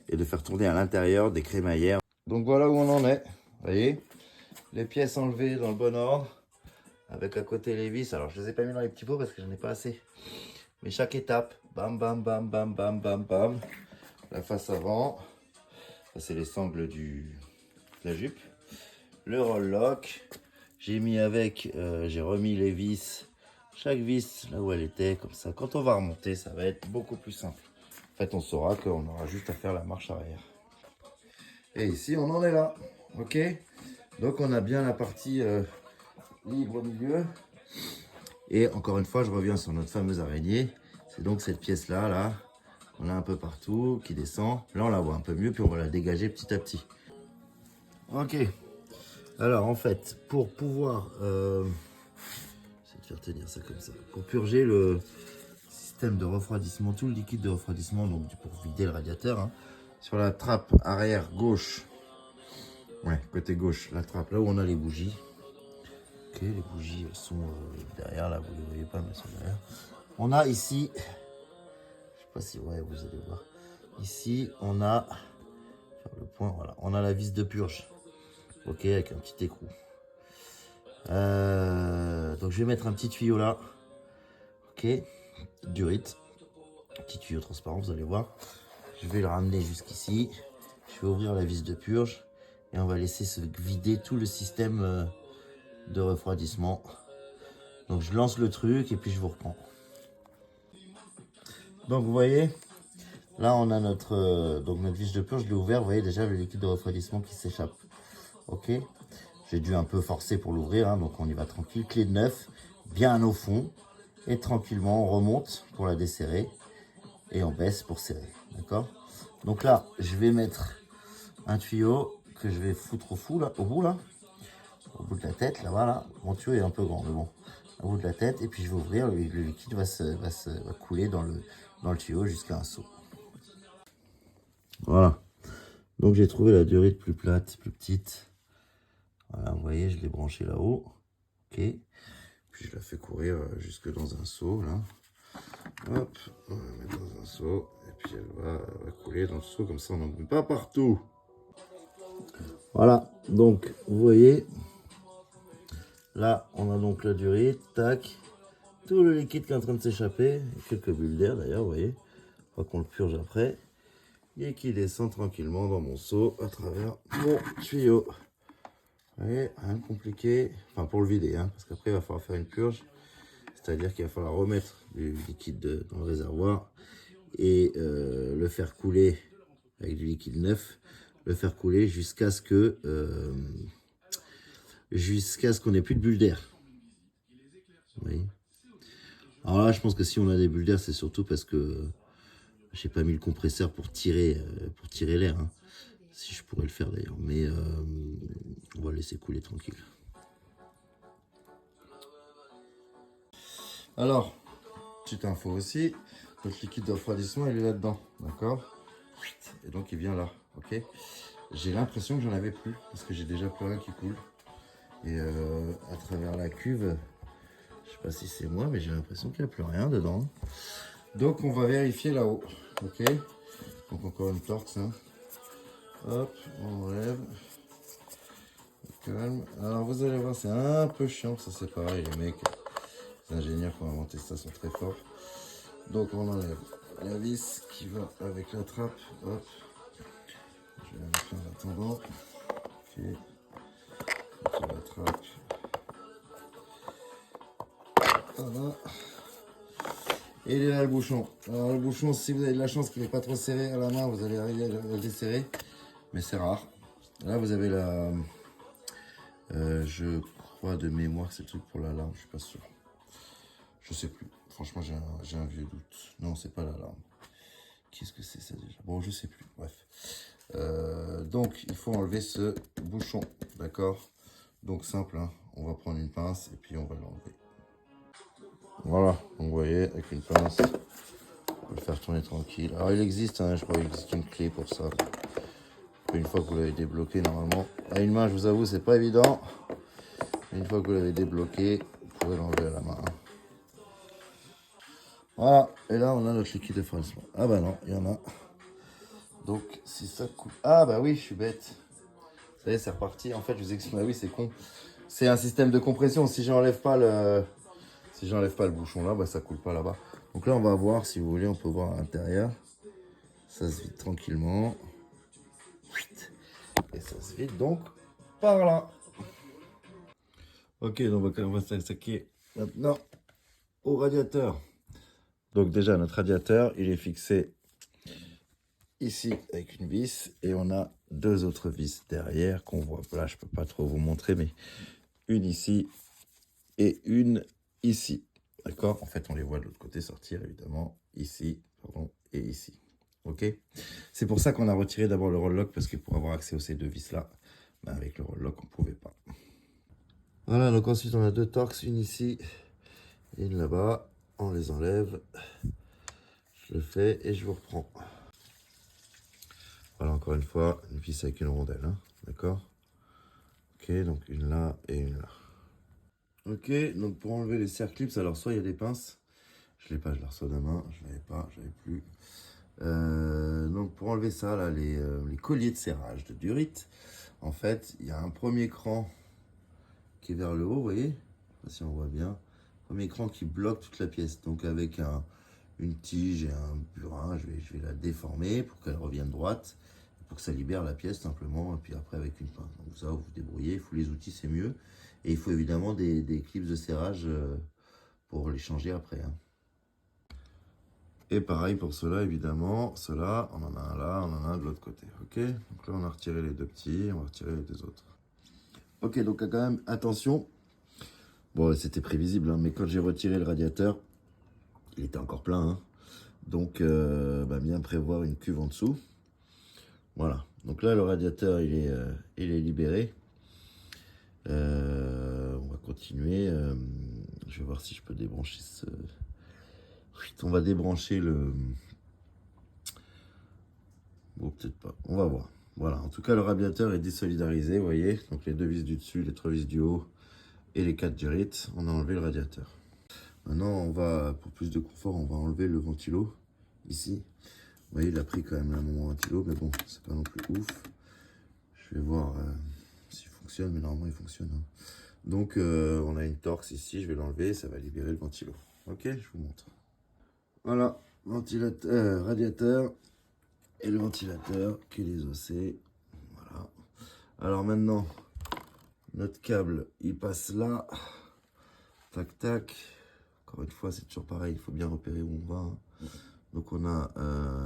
et de faire tourner à l'intérieur des crémaillères. Donc voilà où on en est. Vous voyez, les pièces enlevées dans le bon ordre, avec à côté les vis. Alors je les ai pas mis dans les petits pots parce que j'en ai pas assez. Mais chaque étape, bam, bam, bam, bam, bam, bam, bam. La face avant, ça c'est les sangles de la jupe. Le roll lock, j'ai mis avec, j'ai remis les vis, chaque vis là où elle était, comme ça. Quand on va remonter, ça va être beaucoup plus simple. En fait, on saura qu'on aura juste à faire la marche arrière. Et ici, on en est là, ok. Donc on a bien la partie libre au milieu. Et encore une fois, je reviens sur notre fameuse araignée. C'est donc cette pièce-là, là, on a un peu partout, qui descend. Là, on la voit un peu mieux, puis on va la dégager petit à petit. Ok. Alors, en fait, pour pouvoir... je vais te faire tenir ça comme ça. Pour purger le système de refroidissement, tout le liquide de refroidissement, donc pour vider le radiateur, hein, sur la trappe arrière gauche, ouais, côté gauche, la trappe, là où on a les bougies. Ok, les bougies, elles sont derrière, là, vous ne les voyez pas, mais elles sont derrière. On a ici... Je sais pas si ouais, vous allez voir. Ici, on a faire le point. Voilà, on a la vis de purge. Ok, avec un petit écrou. Donc je vais mettre un petit tuyau là. Ok, durite. Petit tuyau transparent, vous allez voir. Je vais le ramener jusqu'ici. Je vais ouvrir la vis de purge et on va laisser se vider tout le système de refroidissement. Donc je lance le truc et puis je vous reprends. Donc vous voyez. Là, on a donc notre vis de purge, je l'ai ouvert, vous voyez déjà le liquide de refroidissement qui s'échappe. Ok, j'ai dû un peu forcer pour l'ouvrir, hein, donc on y va tranquille. Clé de neuf, bien au fond, et tranquillement, on remonte pour la desserrer, et on baisse pour serrer, d'accord. Donc là, je vais mettre un tuyau que je vais foutre au bout de la tête, là, voilà. Mon tuyau est un peu grand, mais bon, au bout de la tête, et puis je vais ouvrir, le liquide va couler dans le tuyau jusqu'à un seau. Voilà, donc j'ai trouvé la durite plus plate, plus petite. Voilà, vous voyez, je l'ai branché là-haut. Ok, puis je la fais courir jusque dans un seau, là. Hop, on va la mettre dans un seau, et puis elle va couler dans le seau, comme ça on n'en met pas partout. Voilà, donc vous voyez, là on a donc la durite, tac, tout le liquide qui est en train de s'échapper, quelques bulles d'air d'ailleurs, vous voyez, on va qu'on le purge après. Et qui descend tranquillement dans mon seau à travers mon tuyau. Vous voyez, rien de compliqué. Enfin, pour le vider, hein, parce qu'après, il va falloir faire une purge. C'est-à-dire qu'il va falloir remettre du liquide dans le réservoir et le faire couler avec du liquide neuf. Le faire couler jusqu'à ce qu'on n'ait plus de bulles d'air. Vous voyez. Alors là, je pense que si on a des bulles d'air, c'est surtout parce que j'ai pas mis le compresseur pour tirer l'air. Hein. Si je pourrais le faire d'ailleurs. Mais on va laisser couler tranquille. Alors, petite info aussi. Notre liquide de refroidissement, il est là-dedans. D'accord. Et donc, il vient là. Ok. J'ai l'impression que j'en avais plus. Parce que j'ai déjà plus rien qui coule. Et à travers la cuve, je sais pas si c'est moi, mais j'ai l'impression qu'il n'y a plus rien dedans. Donc on va vérifier là-haut. Ok. Donc encore une torche. Hein. Hop, on enlève. Calme. Alors vous allez voir, c'est un peu chiant. Ça c'est pareil, les mecs, les ingénieurs qui ont inventé ça sont très forts. Donc on enlève la vis qui va avec la trappe. Hop. Je vais la mettre en attendant. Ok. Donc, la trappe. Voilà. Et il est là le bouchon. Alors le bouchon, si vous avez de la chance qu'il n'est pas trop serré à la main, vous allez arriver à le desserrer. Mais c'est rare. Là vous avez la... je crois de mémoire que c'est le truc pour l'alarme, je suis pas sûr. Je sais plus. Franchement j'ai un vieux doute. Non, c'est pas l'alarme. Qu'est-ce que c'est ça déjà? Bon, je sais plus. Bref. Donc il faut enlever ce bouchon. D'accord? Donc simple, hein. On va prendre une pince et puis on va l'enlever. Voilà, donc vous voyez, avec une pince, on peut le faire tourner tranquille. Alors il existe, hein, je crois qu'il existe une clé pour ça. Une fois que vous l'avez débloqué, normalement, à une main, je vous avoue, c'est pas évident. Une fois que vous l'avez débloqué, vous pourrez l'enlever à la main. Voilà, et là on a notre liquide de refroidissement. Ah bah non, il y en a. Donc si ça coule... Ah bah oui, je suis bête. Ça y est, c'est reparti. En fait, je vous explique, ah oui, c'est con. C'est un système de compression. Si j'enlève pas le... Si j'enlève pas le bouchon là, bah, ça coule pas là-bas. Donc là, on va voir, si vous voulez, on peut voir à l'intérieur. Ça se vide tranquillement. Et ça se vide donc par là. Ok, donc on va s'attaquer maintenant au radiateur. Donc déjà, notre radiateur, il est fixé ici avec une vis. Et on a deux autres vis derrière qu'on voit. Là, je peux pas trop vous montrer, mais une ici et une ici. D'accord? En fait, on les voit de l'autre côté sortir, évidemment. Ici, pardon, et ici. Ok? C'est pour ça qu'on a retiré d'abord le roll lock, parce que pour avoir accès aux ces deux vis-là, ben avec le roll lock, on ne pouvait pas. Voilà, donc ensuite, on a deux torx, une ici et une là-bas. On les enlève. Je le fais et je vous reprends. Voilà, encore une fois, une vis avec une rondelle. Hein, d'accord? Ok, donc une là et une là. Ok, donc pour enlever les serre-clips, alors soit il y a des pinces. Je l'ai pas, je la reçois demain. Je l'avais pas, je l'avais plus. Donc pour enlever ça, là, les colliers de serrage de Durit, en fait, il y a un premier cran qui est vers le haut, vous voyez? Je sais pas si on voit bien. Premier cran qui bloque toute la pièce. Donc avec une tige et un burin, je vais la déformer pour qu'elle revienne droite, pour que ça libère la pièce simplement, et puis après avec une pince. Donc ça, vous vous débrouillez, il faut les outils, c'est mieux. Et il faut évidemment des clips de serrage pour les changer après. Hein. Et pareil pour ceux-là, évidemment. Ceux-là, on en a un là, on en a un de l'autre côté. Ok? Donc là, on a retiré les deux petits, on va retirer les deux autres. Ok, donc quand même, attention. Bon, c'était prévisible, hein, mais quand j'ai retiré le radiateur, il était encore plein. Hein. Donc, bien prévoir une cuve en dessous. Voilà. Donc là, le radiateur, il est libéré. On va continuer. Je vais voir si je peux débrancher ce... On va débrancher le... Bon, peut-être pas. On va voir. Voilà. En tout cas, le radiateur est désolidarisé, vous voyez. Donc les deux vis du dessus, les trois vis du haut et les quatre Durit. On a enlevé le radiateur. Maintenant, on va, pour plus de confort, on va enlever le ventilo. Ici. Vous voyez, il a pris quand même un moment ventilo, mais bon, c'est pas non plus ouf. Je vais voir s'il fonctionne, mais normalement, il fonctionne. Hein. Donc, on a une torx ici. Je vais l'enlever. Ça va libérer le ventilo. Ok, je vous montre. Voilà. Ventilateur, radiateur. Et le ventilateur qui est désossé. Voilà. Alors maintenant, notre câble, il passe là. Tac, tac. Encore une fois, c'est toujours pareil. Il faut bien repérer où on va. Hein. Donc on a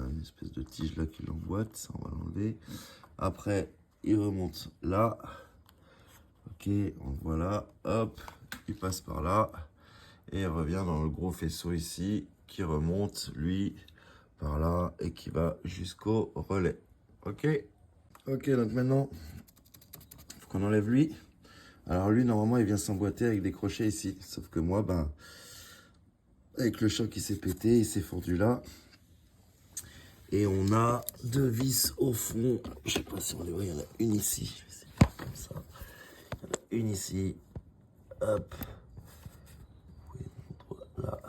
une espèce de tige là qui l'emboîte. Ça, on va l'enlever. Après, il remonte là. Ok, on le voit là. Hop, il passe par là. Et il revient dans le gros faisceau ici qui remonte, lui, par là et qui va jusqu'au relais. Ok. Ok, donc maintenant, il faut qu'on enlève lui. Alors lui, normalement, il vient s'emboîter avec des crochets ici. Sauf que moi, avec le choc qui s'est pété, il s'est fondu là. Et on a deux vis au fond. Je sais pas si on les voit, il y en a une ici. Je vais essayer de faire comme ça. Il y en a une ici, hop, là,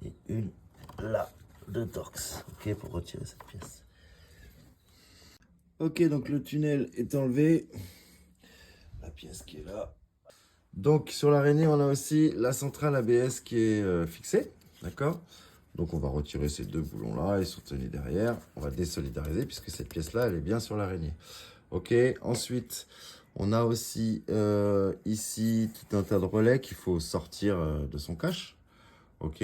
et une là, de Torx, ok, pour retirer cette pièce. Ok, donc le tunnel est enlevé, la pièce qui est là. Donc sur l'araignée, on a aussi la centrale ABS qui est fixée, d'accord? Donc on va retirer ces deux boulons-là, ils sont tenus derrière. On va désolidariser puisque cette pièce-là, elle est bien sur l'araignée. Ok, ensuite, on a aussi ici tout un tas de relais qu'il faut sortir de son cache. Ok,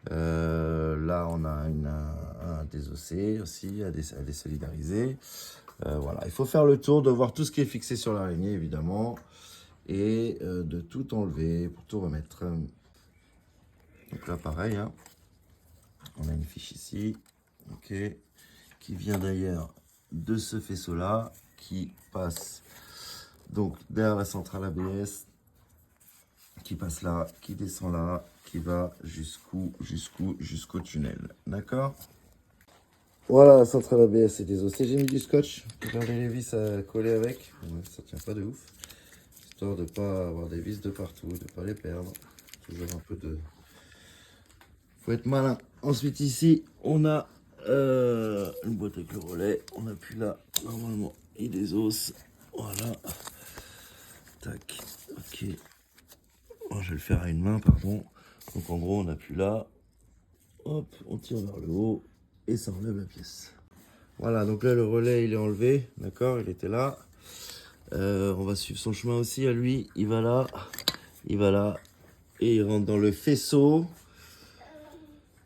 là on a un désossé aussi à désolidariser. Voilà, il faut faire le tour de voir tout ce qui est fixé sur l'araignée évidemment et de tout enlever pour tout remettre. Donc là pareil, hein, on a une fiche ici, ok, qui vient d'ailleurs de ce faisceau là qui passe donc derrière la centrale ABS, qui passe là, qui descend là, qui va jusqu'au tunnel, d'accord? Voilà la centrale ABS est désossée, j'ai mis du scotch pour garder les vis à coller avec, ouais, ça tient pas de ouf, histoire de pas avoir des vis de partout, de pas les perdre, toujours un peu de... Faut être malin. Ensuite ici, on a une boîte avec le relais, on appuie là, normalement il désosse, voilà, tac, ok, oh, je vais le faire à une main, pardon, donc en gros on appuie là, hop, on tire vers le haut et ça enlève la pièce. Voilà, donc là le relais il est enlevé, d'accord, il était là. On va suivre son chemin aussi à lui, il va là, et il rentre dans le faisceau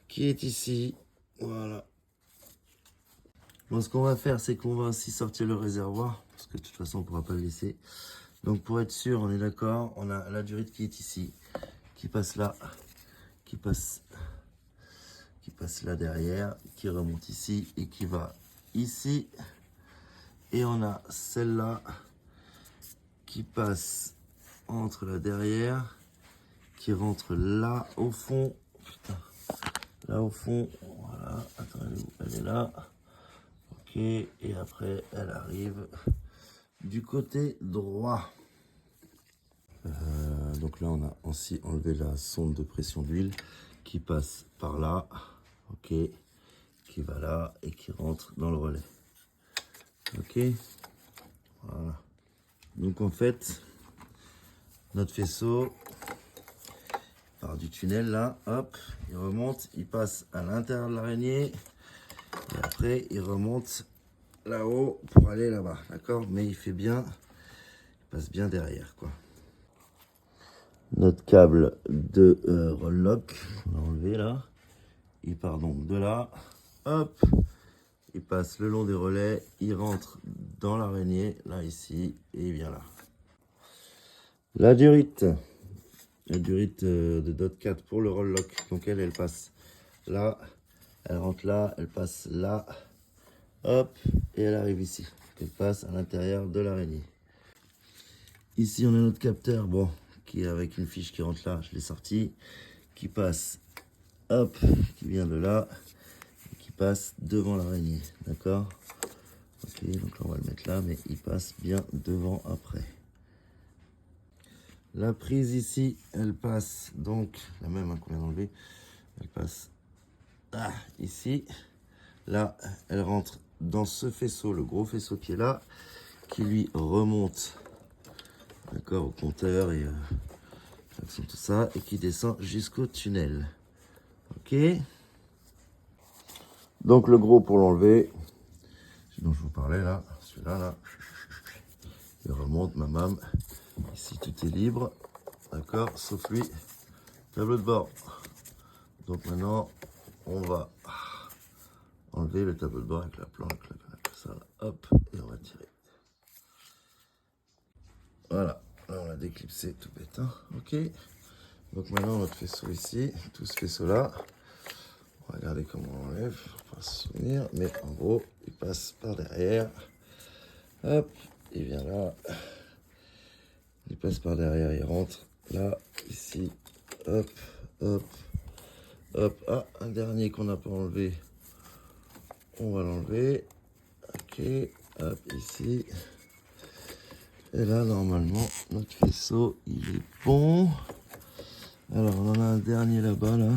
qui est ici, voilà. Bon, ce qu'on va faire, c'est qu'on va aussi sortir le réservoir, parce que de toute façon on ne pourra pas le laisser. Donc pour être sûr, on est d'accord, on a la durite qui est ici, qui passe là, qui passe là derrière, qui remonte ici et qui va ici. Et on a celle-là qui passe entre là derrière, qui rentre là au fond. Putain, là au fond, voilà, attends, elle est là. Ok, et après elle arrive du côté droit. Donc là on a aussi enlevé la sonde de pression d'huile qui passe par là, ok, qui va là et qui rentre dans le relais. Ok, voilà. Donc en fait, notre faisceau part du tunnel là, hop, il remonte, il passe à l'intérieur de l'araignée et après il remonte là-haut pour aller là-bas, d'accord? Mais il fait bien, il passe bien derrière quoi. Notre câble de roll lock, on l'a enlevé là, il part donc de là, hop, il passe le long des relais, il rentre dans l'araignée, là ici, et il vient là. La durite de Dot 4 pour le roll lock, donc elle passe là, elle rentre là, elle passe là, hop, et elle arrive ici. Elle passe à l'intérieur de l'araignée. Ici on a notre capteur, bon, qui est avec une fiche qui rentre là, je l'ai sorti, qui passe, hop, qui vient de là, et qui passe devant l'araignée, d'accord? Ok, donc là on va le mettre là, mais il passe bien devant après. La prise ici, elle passe donc, la même qu'on vient d'enlever, elle passe ici. Là, elle rentre dans ce faisceau, le gros faisceau qui est là, qui lui remonte, d'accord, au compteur et tout ça, et qui descend jusqu'au tunnel. Ok. Donc le gros pour l'enlever, ce dont je vous parlais là, celui-là là, il remonte, mamam. Ici tout est libre, d'accord, sauf lui, tableau de bord. Donc maintenant, on va enlever le tableau de bord avec la planche, ça, là, hop, et on va tirer. Voilà, là on l'a déclipsé tout bête, hein. Ok. Donc maintenant notre faisceau ici, tout ce faisceau là, on va regarder comment on enlève, pour pas se souvenir, mais en gros, il passe par derrière, hop, il vient là, il passe par derrière, il rentre là, ici, hop, hop, hop, ah, un dernier qu'on n'a pas enlevé, on va l'enlever, ok, hop, ici, Et là, normalement, notre faisceau, il est bon. Alors, on en a un dernier là-bas, là.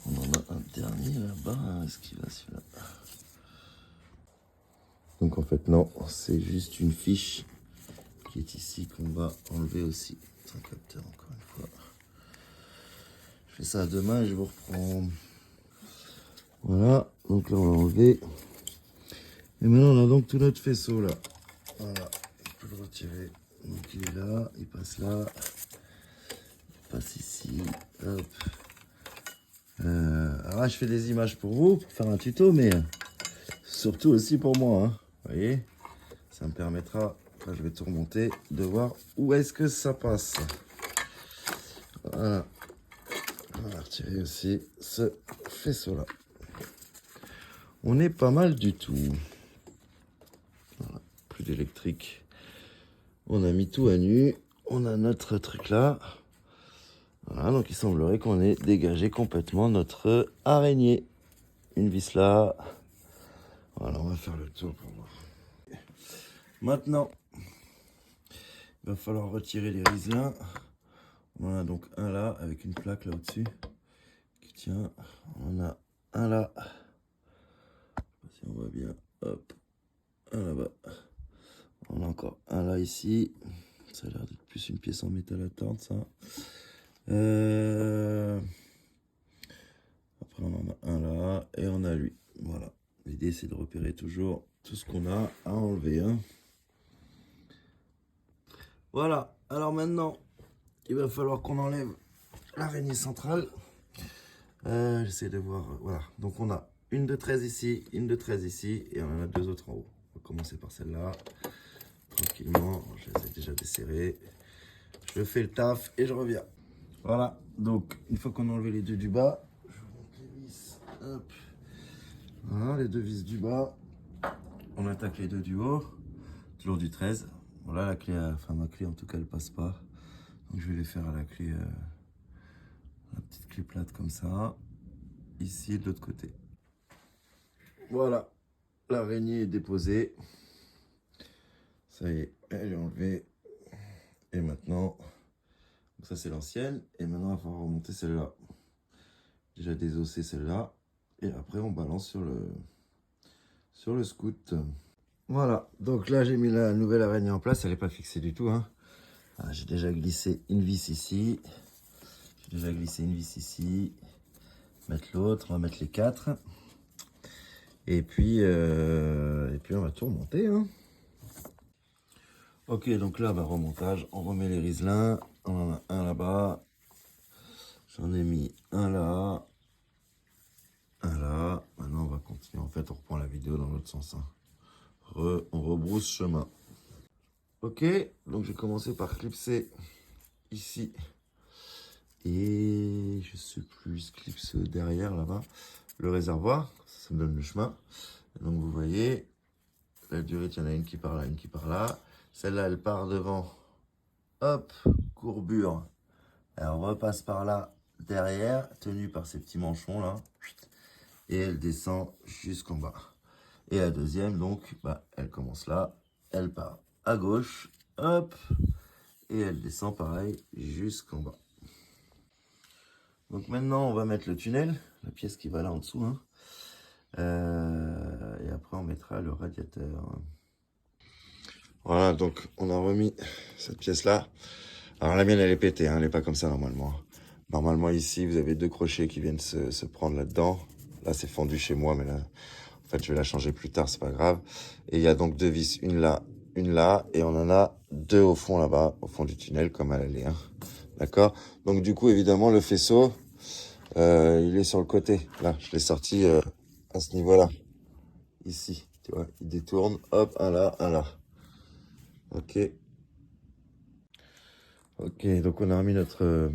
On en a un dernier là-bas. Est-ce qu'il va celui-là? Donc, en fait, non. C'est juste une fiche qui est ici qu'on va enlever aussi. C'est un capteur, encore une fois. Je fais ça demain et je vous reprends. Voilà. Donc là, on va enlever. Et maintenant, on a donc tout notre faisceau, là. Voilà. On peut le retirer. Donc, il est là. Il passe là. Passe ici, hop. Alors là, je fais des images pour vous, pour faire un tuto, mais surtout aussi pour moi. Hein. Vous voyez, ça me permettra, quand je vais tout remonter, de voir où est-ce que ça passe. Voilà. On va retirer aussi ce faisceau-là. On est pas mal du tout. Voilà. Plus d'électrique. On a mis tout à nu. On a notre truc là. Voilà, donc il semblerait qu'on ait dégagé complètement notre araignée. Une vis là. Voilà, on va faire le tour pour voir. Maintenant, il va falloir retirer les riselins. On en a donc un là, avec une plaque là au-dessus qui tient. On en a un là. Je sais pas si on voit bien. Hop. Un là-bas. On a encore un là ici. Ça a l'air d'être plus une pièce en métal à tendre, ça. Après, on en a un là. Et on a lui. Voilà. L'idée, c'est de repérer toujours tout ce qu'on a à enlever. Hein. Voilà. Alors maintenant, il va falloir qu'on enlève l'araignée centrale. J'essaie de voir. Voilà. Donc, on a une de 13 ici, une de 13 ici. Et on en a deux autres en haut. On va commencer par celle-là. Tranquillement. Je les ai déjà desserrées. Je fais le taf et je reviens. Voilà. Donc, une fois qu'on a enlevé les deux du bas, je vous montre les vis. Hop. Voilà, les deux vis du bas. On attaque les deux du haut. Toujours du 13. Voilà, la clé, enfin ma clé en tout cas, elle passe pas. Donc, je vais les faire à la clé, la petite clé plate comme ça. Ici, de l'autre côté. Voilà. L'araignée est déposée. Ça y est, elle est enlevée. Et maintenant, ça c'est l'ancienne. Et maintenant, il va falloir remonter celle-là. Déjà désosser celle-là. Et après, on balance sur le scout. Voilà. Donc là, j'ai mis la nouvelle araignée en place. Elle n'est pas fixée du tout. Hein. Ah, j'ai déjà glissé une vis ici. J'ai déjà glissé une vis ici. Mettre l'autre. On va mettre les 4. Et puis on va tout remonter. Hein. Ok, donc là, remontage. On remet les riselins. On en a un là-bas. J'en ai mis un là. Un là. Maintenant, on va continuer. En fait, on reprend la vidéo dans l'autre sens. Hein. On rebrousse chemin. Ok, donc j'ai commencé par clipser ici. Et je sais plus, je clipse derrière là-bas. Le réservoir, ça me donne le chemin. Et donc vous voyez, la durite, il y en a une qui part là, une qui part là. Celle-là, elle part devant. Hop, courbure. Elle repasse par là, derrière, tenue par ces petits manchons là. Et elle descend jusqu'en bas. Et la deuxième, donc, elle commence là. Elle part à gauche. Hop. Et elle descend pareil jusqu'en bas. Donc maintenant, on va mettre le tunnel. La pièce qui va là en dessous. Hein. Et après, on mettra le radiateur. Voilà, donc on a remis cette pièce-là. Alors la mienne, elle est pétée, hein, elle n'est pas comme ça normalement. Normalement ici, vous avez deux crochets qui viennent se prendre là-dedans. Là, c'est fendu chez moi, mais là, en fait, je vais la changer plus tard, c'est pas grave. Et il y a donc deux vis, une là, et on en a deux au fond là-bas, au fond du tunnel, comme elle est. Hein. D'accord? Donc du coup, évidemment, le faisceau, il est sur le côté. Là, je l'ai sorti à ce niveau-là. Ici, tu vois, il détourne, hop, un là, un là. Ok. Ok, donc on a remis notre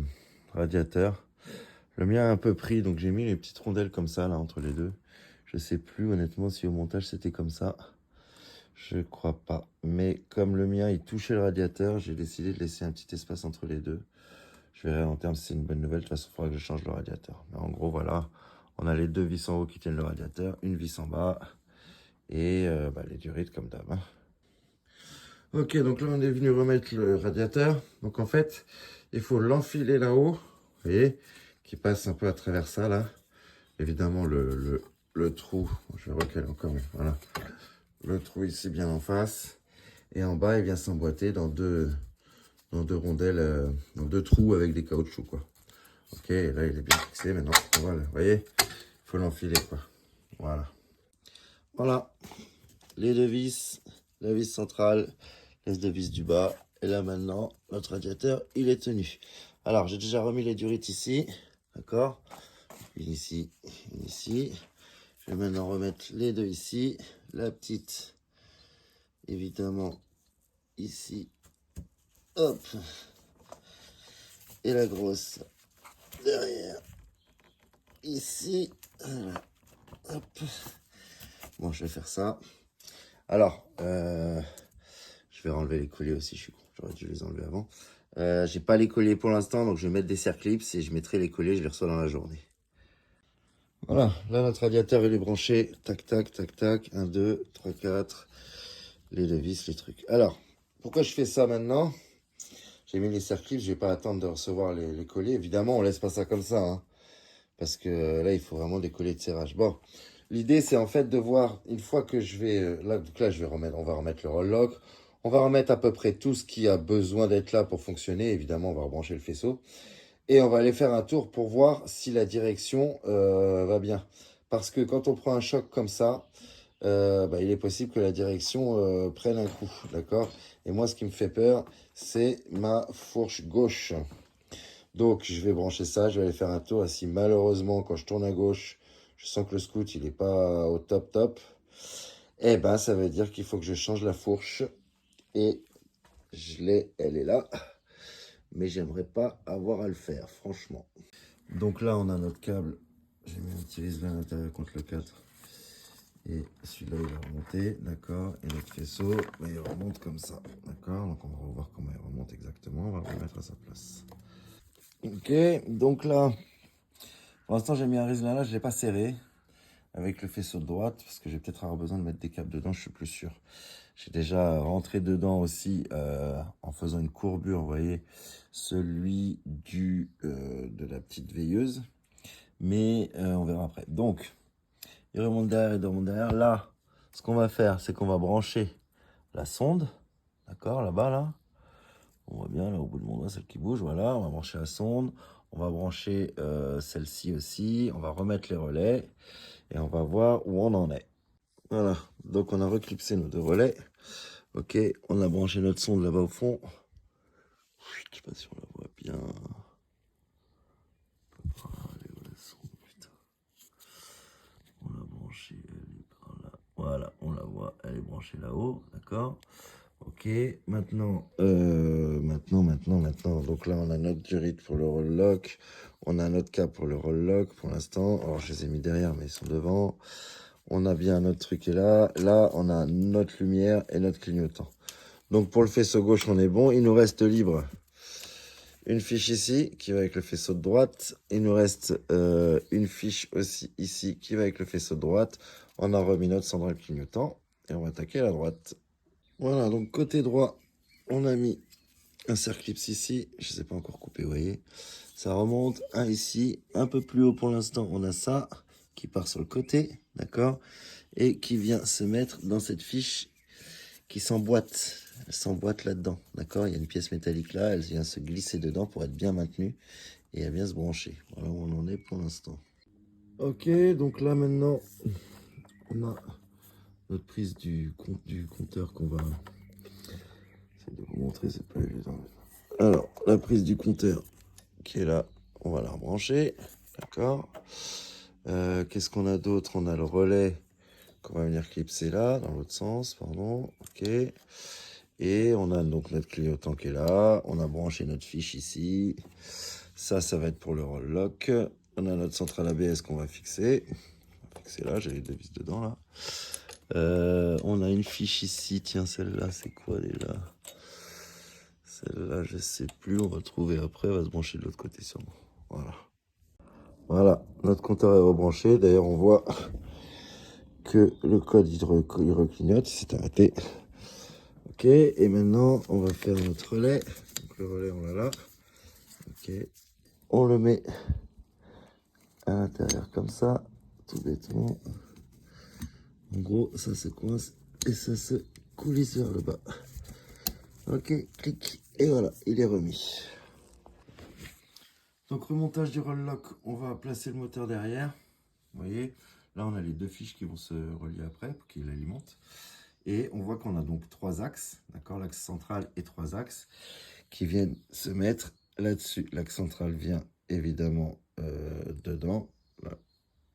radiateur. Le mien a un peu pris, donc j'ai mis les petites rondelles comme ça, là, entre les deux. Je sais plus, honnêtement, si au montage c'était comme ça. Je crois pas. Mais comme le mien, il touchait le radiateur, j'ai décidé de laisser un petit espace entre les deux. Je verrai en termes si c'est une bonne nouvelle. De toute façon, il faudra que je change le radiateur. Mais en gros, voilà. On a les deux vis en haut qui tiennent le radiateur, une vis en bas. Et les durites comme d'hab. Hein. Ok, donc là, on est venu remettre le radiateur. Donc, en fait, il faut l'enfiler là-haut. Vous voyez, qui passe un peu à travers ça, là. Évidemment, le trou, je vais recaler encore, mais voilà. Le trou ici, bien en face. Et en bas, il vient s'emboîter dans deux rondelles, dans deux trous avec des caoutchoucs, quoi. Ok, là, il est bien fixé. Maintenant, voilà, vous voyez, il faut l'enfiler, quoi. Voilà. Voilà. Les deux vis, la vis centrale, les deux vis du bas. Et là maintenant, notre radiateur, il est tenu. Alors, j'ai déjà remis les durites ici. D'accord. Une ici, une ici. Je vais maintenant remettre les deux ici. La petite, évidemment, ici. Hop. Et la grosse, derrière. Ici. Voilà. Hop. Bon, je vais faire ça. Alors, je vais enlever les colliers aussi, je suis con, j'aurais dû les enlever avant. J'ai pas les colliers pour l'instant, donc je vais mettre des circlips et je mettrai les colliers, je les reçois dans la journée. Voilà, là notre radiateur il est branché, tac tac tac tac, 1, 2, 3, 4, les deux vis, les trucs. Alors, pourquoi je fais ça maintenant? J'ai mis les circlips, je vais pas attendre de recevoir les colliers. Évidemment, on laisse pas ça comme ça, hein, parce que là il faut vraiment des colliers de serrage. Bon, l'idée c'est en fait de voir, une fois que je vais, là, donc là je vais remettre, on va remettre le roll lock. On va remettre à peu près tout ce qui a besoin d'être là pour fonctionner. Évidemment, on va rebrancher le faisceau. Et on va aller faire un tour pour voir si la direction va bien. Parce que quand on prend un choc comme ça, il est possible que la direction prenne un coup. D'accord? Et moi, ce qui me fait peur, c'est ma fourche gauche. Donc, je vais brancher ça. Je vais aller faire un tour. Et si malheureusement, quand je tourne à gauche, je sens que le scout, il n'est pas au top top, eh ben, ça veut dire qu'il faut que je change la fourche. Et elle est là, mais j'aimerais pas avoir à le faire, franchement. Donc là, on a notre câble. J'ai mis un petit vis à l'intérieur contre le 4. Et celui-là, il va remonter, d'accord. Et notre faisceau, il remonte comme ça, d'accord. Donc on va revoir comment il remonte exactement. On va le remettre à sa place. Ok, donc là, pour l'instant, j'ai mis un vis là, je ne l'ai pas serré avec le faisceau de droite, parce que j'ai peut-être avoir besoin de mettre des câbles dedans, je suis plus sûr. J'ai déjà rentré dedans aussi en faisant une courbure, vous voyez, celui de la petite veilleuse. Mais on verra après. Donc, il remonte derrière, il remonte derrière. Là, ce qu'on va faire, c'est qu'on va brancher la sonde. D'accord, là-bas, là. On voit bien, là, au bout de mon doigt, celle qui bouge. Voilà, on va brancher la sonde. On va brancher celle-ci aussi. On va remettre les relais. Et on va voir où on en est. Voilà, donc on a reclipsé nos deux relais. Ok, on a branché notre sonde là-bas au fond. Je sais pas si on la voit bien. On l'a branchée, elle est par là. Voilà, on la voit, elle est branchée là-haut, d'accord. Ok, maintenant. Donc là, on a notre durite pour le roll lock. On a notre câble pour le roll lock pour l'instant. Alors, je les ai mis derrière, mais ils sont devant. On a bien notre truc est là. Là, on a notre lumière et notre clignotant. Donc, pour le faisceau gauche, on est bon. Il nous reste libre une fiche ici qui va avec le faisceau de droite. Il nous reste une fiche aussi ici qui va avec le faisceau de droite. On a remis notre centrale clignotant et on va attaquer à la droite. Voilà, donc côté droit, on a mis un circlips ici. Je ne sais pas encore couper, vous voyez. Ça remonte, un ici, un peu plus haut pour l'instant. On a ça qui part sur le côté, d'accord, et qui vient se mettre dans cette fiche qui s'emboîte. Elle s'emboîte là-dedans, d'accord. Il y a une pièce métallique là, elle vient se glisser dedans pour être bien maintenue et elle vient se brancher. Voilà où on en est pour l'instant. Ok, donc là maintenant, on a notre prise du compteur qu'on va... J'essaie de vous montrer, c'est pas évident. Alors, la prise du compteur qui est là, on va la rebrancher, d'accord. Qu'est-ce qu'on a d'autre? On a le relais qu'on va venir clipser là, dans l'autre sens, pardon, ok. Et on a donc notre clignotant qui est là, on a branché notre fiche ici. Ça va être pour le roll lock. On a notre centrale ABS qu'on va fixer. On va fixer là, j'ai les deux vis dedans là. On a une fiche ici, tiens celle-là c'est quoi déjà? Celle-là je sais plus, on va le trouver après, on va se brancher de l'autre côté sûrement. Voilà. Voilà, notre compteur est rebranché. D'ailleurs on voit que le code il reclignote, il s'est arrêté. Ok, Ok, et maintenant on va faire notre relais. Donc le relais on l'a là. Ok, on le met à l'intérieur comme ça, tout bêtement. En gros, ça se coince et ça se coulisse vers le bas. Ok, clic, et voilà, il est remis. Donc remontage du roll lock, on va placer le moteur derrière. Vous voyez, là on a les deux fiches qui vont se relier après pour qu'il alimente. Et on voit qu'on a donc 3 axes, d'accord, l'axe central et 3 axes qui viennent se mettre là-dessus. L'axe central vient évidemment dedans, là,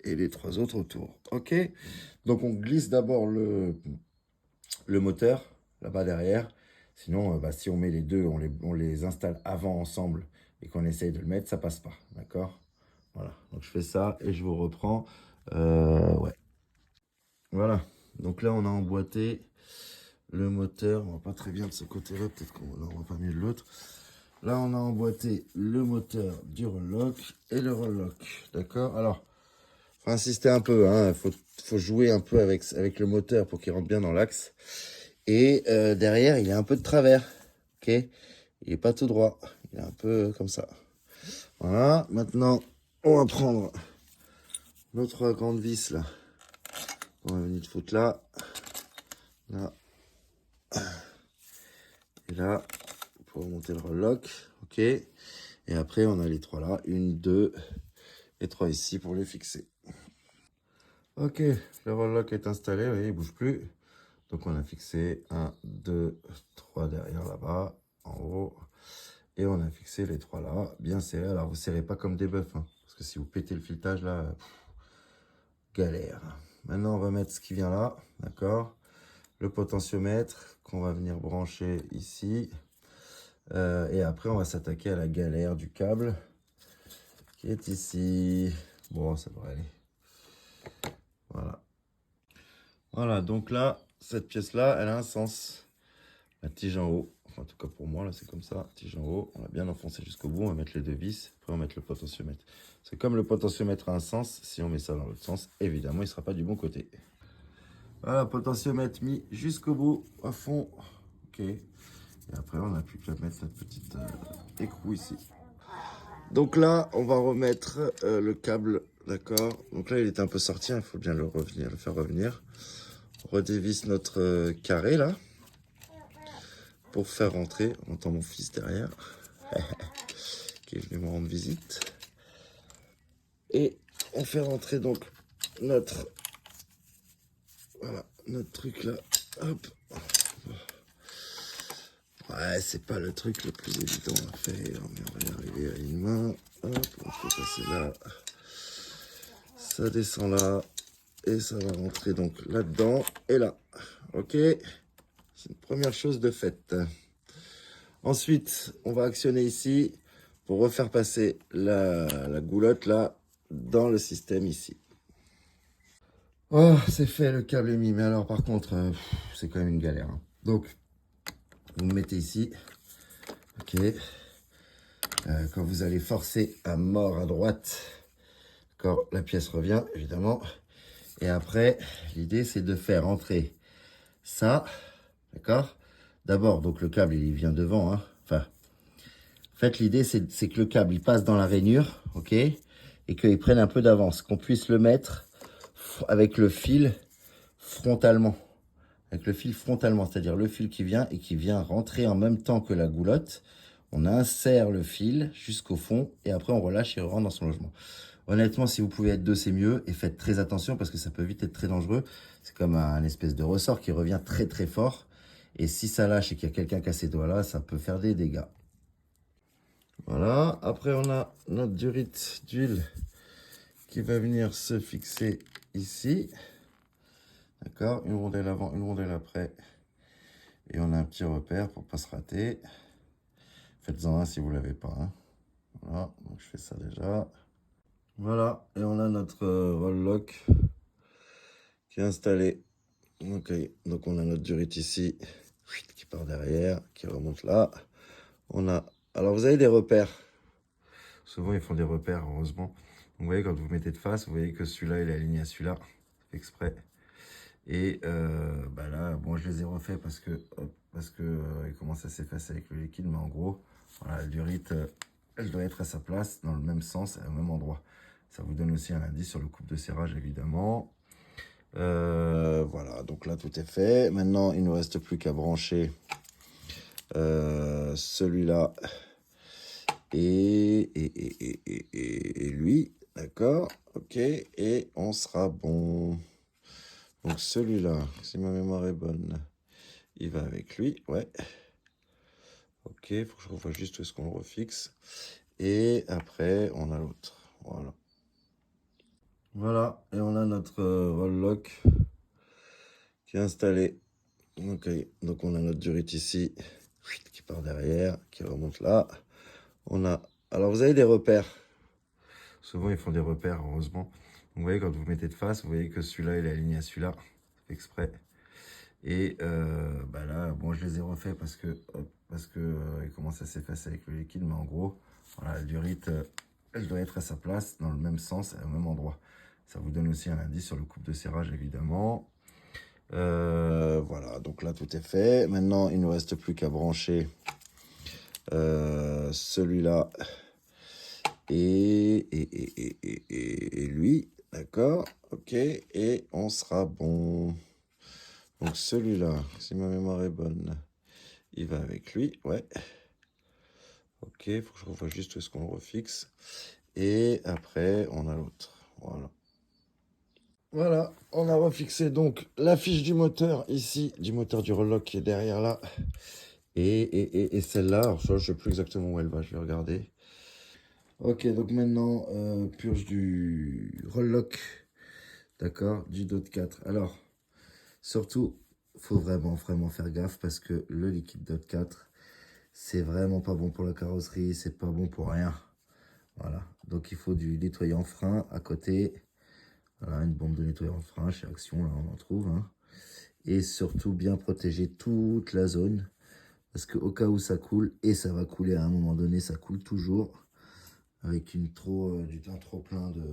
et les 3 autres autour. Ok, donc on glisse d'abord le moteur là-bas derrière. Sinon, si on met les deux, on les installe avant ensemble et qu'on essaye de le mettre, ça passe pas, d'accord? Voilà, donc je fais ça et je vous reprends. Ouais. Voilà, donc là on a emboîté le moteur, on voit pas très bien de ce côté-là, peut-être qu'on ne voit pas mieux de l'autre. Là on a emboîté le moteur du roll-lock et le roll-lock, d'accord? Alors, faut insister un peu, hein, faut jouer un peu avec le moteur pour qu'il rentre bien dans l'axe. Et derrière, il est un peu de travers, ok? Il est pas tout droit, il est un peu comme ça. Voilà, maintenant on va prendre notre grande vis là. On va venir de foutre là, là, et là, pour remonter le roll-lock, ok. Et après, on a les 3 là, 1, 2 et 3 ici pour les fixer. Ok, le roll-lock est installé, vous voyez, il bouge plus. Donc on a fixé 1, 2, 3 derrière là-bas, en haut. Et on a fixé les 3 là, bien serrés. Alors vous serrez pas comme des bœufs, hein, parce que si vous pétez le filetage là, galère. Maintenant on va mettre ce qui vient là, d'accord? Le potentiomètre qu'on va venir brancher ici. Et après, on va s'attaquer à la galère du câble qui est ici. Bon, ça devrait aller. Voilà. Voilà, donc là, cette pièce-là, elle a un sens. La tige en haut, enfin, en tout cas pour moi, là, c'est comme ça. Tige en haut, on va bien enfoncer jusqu'au bout. On va mettre les deux vis, après on va mettre le potentiomètre. C'est comme le potentiomètre a un sens, si on met ça dans l'autre sens, évidemment, il ne sera pas du bon côté. Voilà, potentiomètre mis jusqu'au bout, à fond. Ok. Et après, on n'a plus qu'à mettre notre petite écrou ici. Donc là, on va remettre le câble, d'accord? Donc là, il est un peu sorti, il faut bien le faire revenir. On redévisse notre carré là, pour faire rentrer. On entend mon fils derrière, qui est venu me rendre visite. Et on fait rentrer donc notre, voilà, notre truc là. Hop. Ouais, c'est pas le truc le plus évident à faire, mais on va y arriver à une main. Hop, on fait passer là. Ça descend là. Et ça va rentrer donc là-dedans et là. Ok, c'est une première chose de faite. Ensuite, on va actionner ici pour refaire passer la goulotte là dans le système ici. Oh, c'est fait, le câble est mis. Mais alors par contre, c'est quand même une galère, hein. Donc, vous me mettez ici. Ok. Quand vous allez forcer à mort à droite, quand la pièce revient, évidemment. Et après, l'idée, c'est de faire entrer ça, d'accord? D'abord, donc le câble, il vient devant, hein. Enfin, en fait, l'idée, c'est que le câble, il passe dans la rainure, ok? Et qu'il prenne un peu d'avance, qu'on puisse le mettre avec le fil frontalement. Avec le fil frontalement, c'est-à-dire le fil qui vient et qui vient rentrer en même temps que la goulotte. On insère le fil jusqu'au fond et après on relâche et on rentre dans son logement. Honnêtement, si vous pouvez être deux, c'est mieux. Et faites très attention parce que ça peut vite être très dangereux. C'est comme un espèce de ressort qui revient très très fort. Et si ça lâche et qu'il y a quelqu'un qui a ses doigts là, ça peut faire des dégâts. Voilà. Après, on a notre durite d'huile qui va venir se fixer ici. D'accord? Une rondelle avant, une rondelle après. Et on a un petit repère pour ne pas se rater. Faites-en un si vous ne l'avez pas, hein. Voilà. Donc, je fais ça déjà. Voilà. Et on a notre roll lock qui est installé. Ok, donc on a notre durite ici qui part derrière, qui remonte là. On a, alors vous avez des repères. Souvent ils font des repères, heureusement. Donc, vous voyez, quand vous mettez de face, vous voyez que celui-là il est aligné à celui-là, exprès. Et là, bon, je les ai refaits parce que il commence à s'effacer avec le liquide, mais en gros, voilà, la durite, elle doit être à sa place, dans le même sens, au même endroit. Ça vous donne aussi un indice sur le coupe de serrage, évidemment. Voilà, donc là, tout est fait. Maintenant, il ne nous reste plus qu'à brancher celui-là et lui, d'accord, ok, et on sera bon. Donc celui-là, si ma mémoire est bonne, il va avec lui, ouais. Ok, faut que je revoie juste où est-ce qu'on le refixe. Et après, on a l'autre, voilà. Voilà, et on a notre roll lock qui est installé. Ok, donc on a notre durite ici, qui part derrière, qui remonte là. On a, alors vous avez des repères. Souvent, ils font des repères, heureusement. Donc, vous voyez, quand vous mettez de face, vous voyez que celui-là, il est aligné à celui-là. C'est fait exprès. Et là, bon, je les ai refaits parce que il commence à s'effacer avec le liquide. Mais en gros, voilà, la durite, elle doit être à sa place, dans le même sens, au même endroit. Ça vous donne aussi un indice sur le coupe de serrage, évidemment. Voilà, donc là, tout est fait. Maintenant, il ne nous reste plus qu'à brancher celui-là et lui, d'accord, ok, et on sera bon. Donc celui-là, si ma mémoire est bonne, il va avec lui, ouais. Ok, faut que je revoie juste où est-ce qu'on le refixe. Et après, on a l'autre, voilà. Voilà, on a refixé donc la fiche du moteur ici, du moteur du Rollock qui est derrière là. Et celle-là, alors je ne sais plus exactement où elle va, je vais regarder. Ok, donc maintenant, purge du Rollock, d'accord, du Dot 4. Alors, surtout, faut vraiment faire gaffe parce que le liquide Dot 4, c'est vraiment pas bon pour la carrosserie, c'est pas bon pour rien. Voilà, donc il faut du nettoyant frein à côté. Voilà, une bombe de nettoyant frein chez Action, là on en trouve. Hein. Et surtout bien protéger toute la zone. Parce qu'au cas où ça coule, et ça va couler à un moment donné, ça coule toujours. Avec un trop plein de...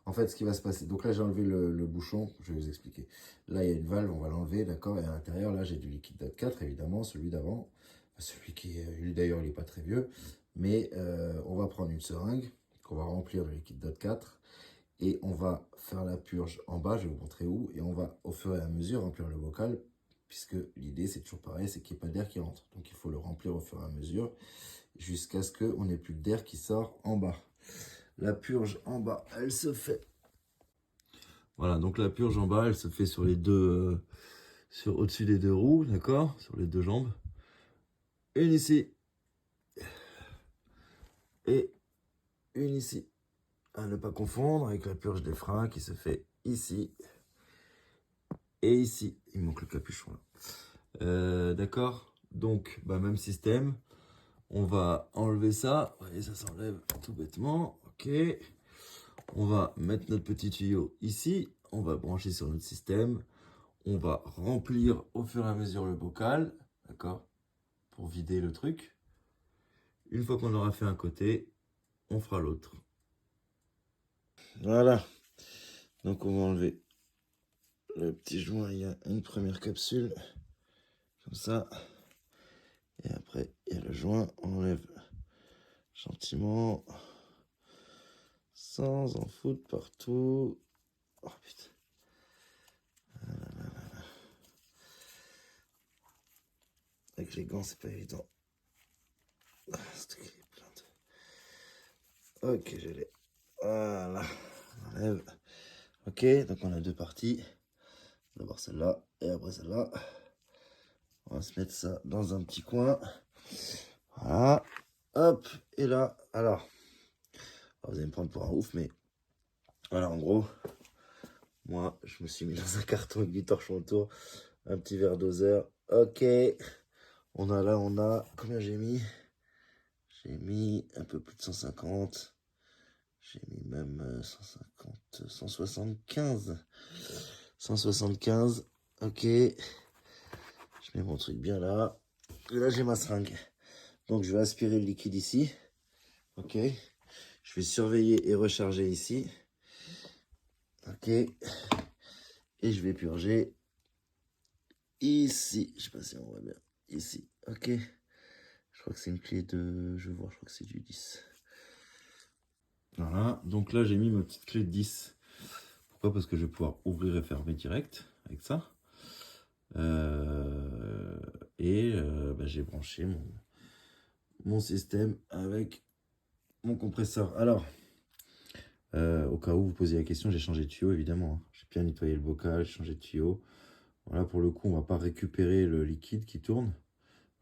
En fait, ce qui va se passer, donc là j'ai enlevé le bouchon, je vais vous expliquer. Là il y a une valve, on va l'enlever, d'accord, et à l'intérieur, là j'ai du liquide DOT 4, évidemment, celui d'avant. Celui qui est, lui d'ailleurs, il n'est pas très vieux. Mais on va prendre une seringue, qu'on va remplir de liquide DOT 4. Et on va faire la purge en bas, je vais vous montrer où. Et on va au fur et à mesure remplir le bocal. Puisque l'idée, c'est toujours pareil, c'est qu'il n'y ait pas d'air qui rentre. Donc il faut le remplir au fur et à mesure. Jusqu'à ce qu'on n'ait plus d'air qui sort en bas. La purge en bas, elle se fait. Voilà, donc la purge en bas, elle se fait sur les deux, au-dessus des deux roues, d'accord, sur les deux jambes. Une ici et une ici. À ne pas confondre avec la purge des freins qui se fait ici et ici. Il manque le capuchon là. D'accord, donc même système. On va enlever ça. Vous voyez, ça s'enlève tout bêtement. Ok. On va mettre notre petit tuyau ici. On va brancher sur notre système. On va remplir au fur et à mesure le bocal. D'accord, pour vider le truc. Une fois qu'on aura fait un côté, on fera l'autre. Voilà. Donc on va enlever le petit joint. Il y a une première capsule. Comme ça. Et après, il y a le joint. On enlève gentiment. Sans en foutre partout. Oh putain. Avec les gants, c'est pas évident. Ok, je l'ai. Voilà. On enlève. Ok, donc on a deux parties. D'abord celle-là et après celle-là. On va se mettre ça dans un petit coin. Voilà. Hop. Et là, alors. Vous allez me prendre pour un ouf, mais voilà, en gros, moi, je me suis mis dans un carton avec du torchon autour. Un petit verre doseur. Ok. On a, combien j'ai mis? J'ai mis un peu plus de 150. J'ai mis même 150, 175. 175. Ok. Je mets mon truc bien là. Et là, j'ai ma seringue. Donc, je vais aspirer le liquide ici. Ok. Je vais surveiller et recharger ici. Ok. Et je vais purger ici. Je sais pas si on voit bien. Ici. Ok. Je crois que c'est une clé de... Je vois, je crois que c'est du 10. Voilà. Donc là, j'ai mis ma petite clé de 10. Pourquoi? Parce que je vais pouvoir ouvrir et fermer direct avec ça. J'ai branché mon système avec mon compresseur. Alors, au cas où vous posez la question, j'ai changé de tuyau évidemment, hein. J'ai bien nettoyé le bocal, j'ai changé de tuyau. Voilà, pour le coup, on va pas récupérer le liquide qui tourne.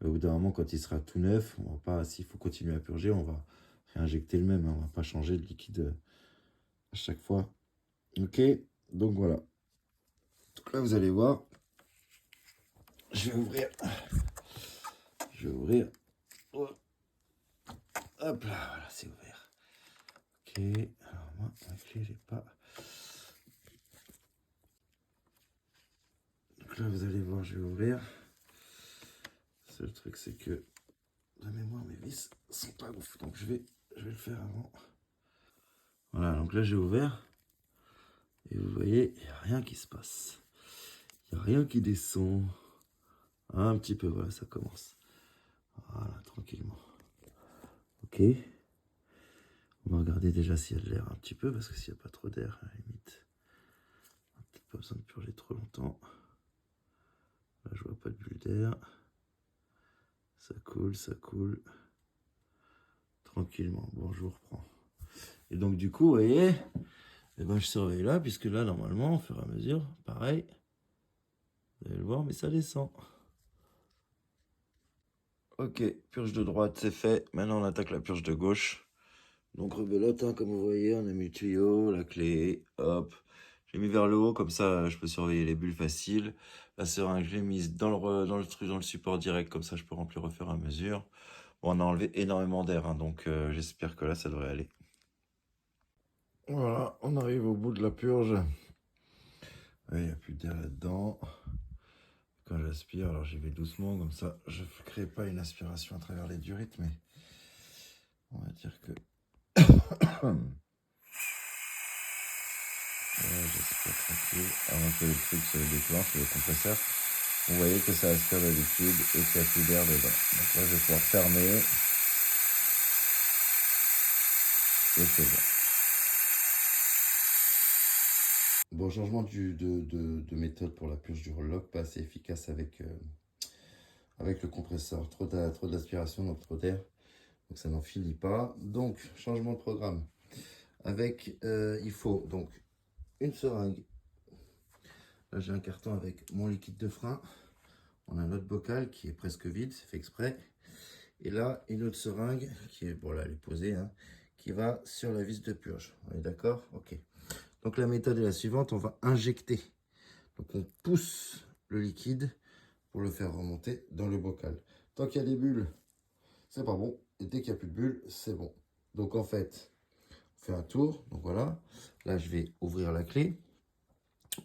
Mais au bout d'un moment, quand il sera tout neuf, on va pas, s'il faut continuer à purger, on va réinjecter le même, hein. On va pas changer de liquide à chaque fois. Ok, donc voilà. Donc là, vous allez voir, je vais ouvrir. Je vais ouvrir. Oh. Hop là, voilà, c'est ouvert. Ok, alors moi, la clé, j'ai pas. Donc là, vous allez voir, je vais ouvrir. Le seul truc, c'est que de mémoire, mes vis sont pas ouf. Donc je vais le faire avant. Voilà, donc là, j'ai ouvert. Et vous voyez, il n'y a rien qui se passe. Il n'y a rien qui descend. Un petit peu, voilà, ça commence. Voilà, tranquillement. Ok. On va regarder déjà s'il y a de l'air un petit peu, parce que s'il n'y a pas trop d'air, à la limite, on n'a peut-être pas besoin de purger trop longtemps. Là, je vois pas de bulle d'air. Ça coule, ça coule. Tranquillement. Bon, je vous reprends. Et donc, du coup, vous voyez, eh ben, je surveille là, puisque là, normalement, au fur et à mesure, pareil, vous allez le voir, mais ça descend. Ok, purge de droite, c'est fait. Maintenant, on attaque la purge de gauche. Donc, rebelote, hein, comme vous voyez, on a mis le tuyau, la clé, hop. J'ai mis vers le haut, comme ça, je peux surveiller les bulles faciles. La seringue, je l'ai mise dans le support direct, comme ça, je peux remplir au fur et à mesure. Bon, on a enlevé énormément d'air, hein, donc j'espère que là, ça devrait aller. Voilà, on arrive au bout de la purge. Il n'y a plus d'air là-dedans. Quand j'aspire, alors j'y vais doucement, comme ça, je ne crée pas une aspiration à travers les durites, mais on va dire que... j'aspire tranquille, avant que le truc se déclenche, le compresseur. Vous voyez que ça aspire le liquide et qu'il n'y a plus d'air dedans. Donc là, je vais pouvoir fermer. Et c'est bon. Bon, changement de méthode pour la purge du roll-lock, pas assez efficace avec le compresseur. Trop d'aspiration, donc trop d'air. Donc ça n'en finit pas. Donc, changement de programme. Il faut donc une seringue. Là, j'ai un carton avec mon liquide de frein. On a notre bocal qui est presque vide, c'est fait exprès. Et là, une autre seringue qui est, bon là, elle est posée, hein, qui va sur la vis de purge. On est d'accord? Ok. Donc la méthode est la suivante, on va injecter. Donc on pousse le liquide pour le faire remonter dans le bocal. Tant qu'il y a des bulles, c'est pas bon. Et dès qu'il n'y a plus de bulles, c'est bon. Donc en fait, on fait un tour. Donc voilà. Là, je vais ouvrir la clé,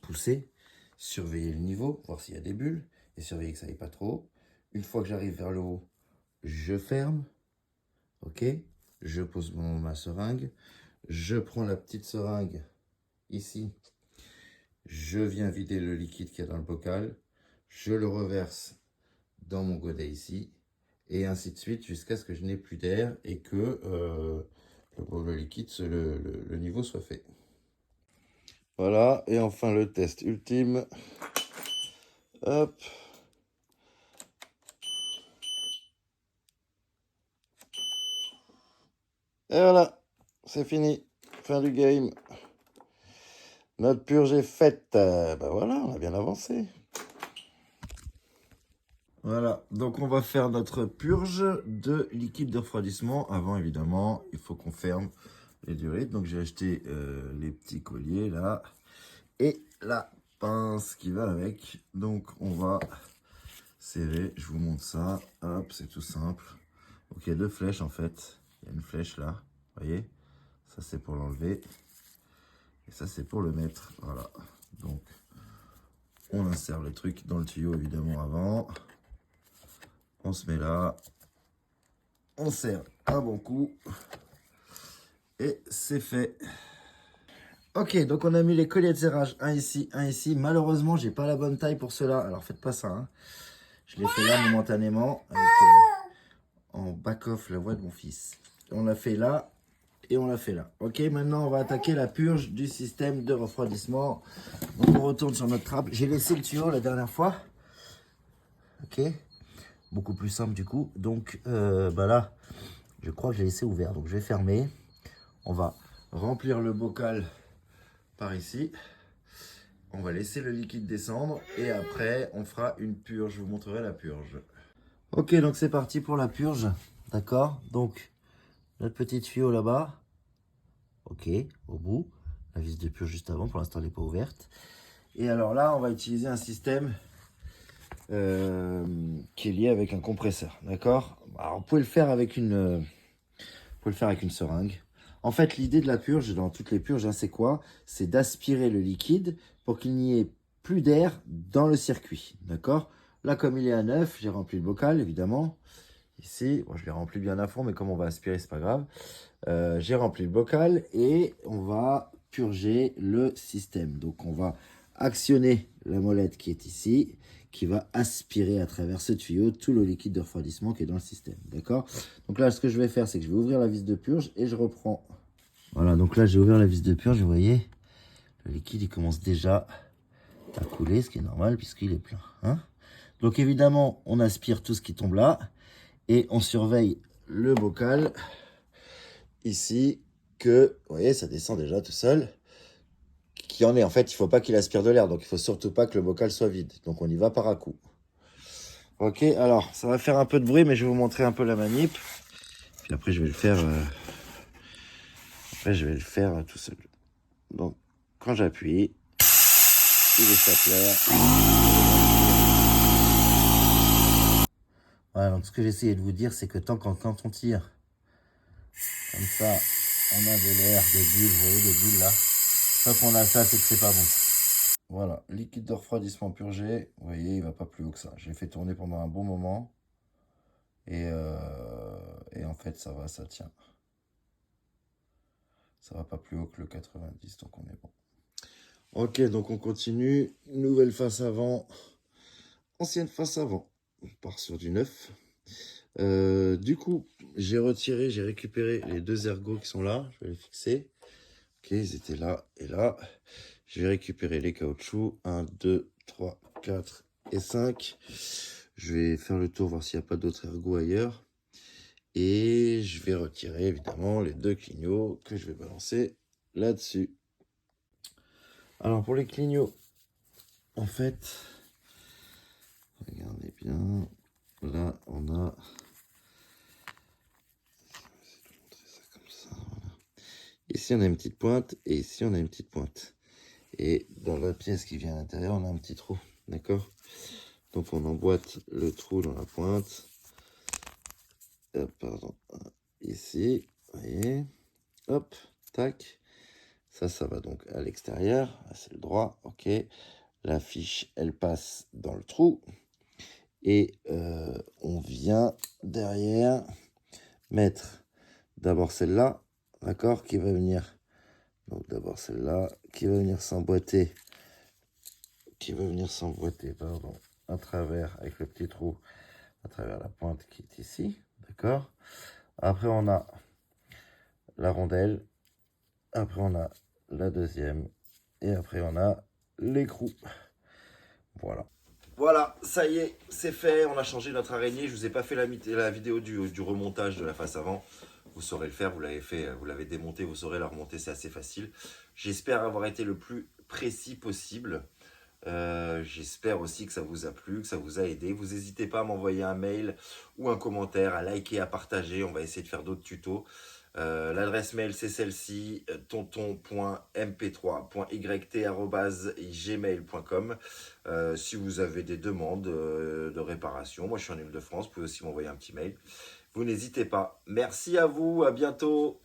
pousser, surveiller le niveau, voir s'il y a des bulles et surveiller que ça n'aille pas trop haut. Une fois que j'arrive vers le haut, je ferme. Ok. Je pose ma seringue. Je prends la petite seringue ici. Je viens vider le liquide qu'il y a dans le bocal. Je le reverse dans mon godet ici. Et ainsi de suite jusqu'à ce que je n'ai plus d'air et que le liquide, le niveau soit fait. Voilà, et enfin le test ultime. Hop. Et voilà, c'est fini. Fin du game. Notre purge est faite. Ben voilà, on a bien avancé. Voilà, donc on va faire notre purge de liquide de refroidissement. Avant, évidemment, il faut qu'on ferme les durites. Donc j'ai acheté les petits colliers là. Et la pince qui va avec. Donc on va serrer, je vous montre ça. Hop, c'est tout simple. Donc il y a deux flèches en fait. Il y a une flèche là, vous voyez. Ça c'est pour l'enlever. Et ça c'est pour le mettre. Voilà. Donc on insère le truc dans le tuyau évidemment avant. On se met là. On serre un bon coup. Et c'est fait. Ok, donc on a mis les colliers de serrage, un ici, un ici. Malheureusement, j'ai pas la bonne taille pour cela. Alors faites pas ça, hein. Je l'ai fait là momentanément, avec, en back-off la voix de mon fils. On l'a fait là, et on l'a fait là. Ok, maintenant on va attaquer la purge du système de refroidissement. Donc on retourne sur notre trappe. J'ai laissé le tuyau la dernière fois. Ok, beaucoup plus simple du coup. Donc bah là, je crois que j'ai laissé ouvert. Donc je vais fermer. On va remplir le bocal par ici. On va laisser le liquide descendre et après on fera une purge. Je vous montrerai la purge. Ok, donc c'est parti pour la purge. D'accord, donc notre petit tuyau là-bas. Ok, au bout. La vis de purge juste avant, pour l'instant elle n'est pas ouverte. Et alors là, on va utiliser un système qui est lié avec un compresseur. D'accord. Alors vous pouvez le faire avec une seringue. En fait, l'idée de la purge, dans toutes les purges, hein, c'est quoi? C'est d'aspirer le liquide pour qu'il n'y ait plus d'air dans le circuit. D'accord. Là, comme il est à neuf, j'ai rempli le bocal, évidemment. Ici, bon, je l'ai rempli bien à fond, mais comme on va aspirer, c'est pas grave. J'ai rempli le bocal et on va purger le système. Donc, on va actionner la molette qui est ici, qui va aspirer à travers ce tuyau tout le liquide de refroidissement qui est dans le système. D'accord? Donc là, ce que je vais faire, c'est que je vais ouvrir la vis de purge et je reprends. Voilà, donc là, j'ai ouvert la vis de purge. Vous voyez, le liquide, il commence déjà à couler, ce qui est normal puisqu'il est plein. Hein? Donc évidemment, on aspire tout ce qui tombe là et on surveille le bocal ici que, vous voyez, ça descend déjà tout seul. Qui en est, en fait, il ne faut pas qu'il aspire de l'air, donc il ne faut surtout pas que le bocal soit vide. Donc on y va par à coup. Ok, alors ça va faire un peu de bruit, mais je vais vous montrer un peu la manip. Puis après, je vais le faire, tout seul. Donc, quand j'appuie, il échappe l'air. Voilà, donc ce que j'essayais de vous dire, c'est que quand on tire comme ça, on a de l'air, des bulles, vous voyez les bulles là. Tant qu'on a ça, c'est que c'est pas bon. Voilà, liquide de refroidissement purgé. Vous voyez, il va pas plus haut que ça. J'ai fait tourner pendant un bon moment. Et en fait, ça va, ça tient. Ça va pas plus haut que le 90, donc on est bon. Ok, donc on continue. Nouvelle face avant. Ancienne face avant. On part sur du neuf. Du coup, j'ai récupéré les deux ergots qui sont là. Je vais les fixer. Ok, ils étaient là et là. Je vais récupérer les caoutchoucs. 1, 2, 3, 4 et 5. Je vais faire le tour, voir s'il n'y a pas d'autres ergots ailleurs. Et je vais retirer évidemment les deux clignots que je vais balancer là-dessus. Alors pour les clignots, en fait, regardez bien, là on a... Ici on a une petite pointe et ici on a une petite pointe. Et dans la pièce qui vient à l'intérieur, on a un petit trou, d'accord? Donc on emboîte le trou dans la pointe. Pardon, ici, vous voyez, hop, tac. Ça va donc à l'extérieur, c'est le droit, ok. La fiche, elle passe dans le trou. Et on vient derrière mettre d'abord celle-là, d'accord, qui va venir. Donc d'abord celle-là, qui va venir s'emboîter. Pardon, à travers, avec le petit trou, à travers la pointe qui est ici, d'accord. Après on a la rondelle. Après on a la deuxième. Et après on a l'écrou. Voilà. Voilà, ça y est, c'est fait. On a changé notre araignée. Je vous ai pas fait la vidéo du remontage de la face avant. Vous saurez le faire, vous l'avez fait, vous l'avez démonté, vous saurez la remonter, c'est assez facile. J'espère avoir été le plus précis possible. J'espère aussi que ça vous a plu, que ça vous a aidé. Vous n'hésitez pas à m'envoyer un mail ou un commentaire, à liker, à partager. On va essayer de faire d'autres tutos. L'adresse mail c'est celle-ci, tonton.mp3.yt@gmail.com. Si vous avez des demandes de réparation, moi je suis en Ile-de-France, vous pouvez aussi m'envoyer un petit mail. Vous n'hésitez pas. Merci à vous, à bientôt.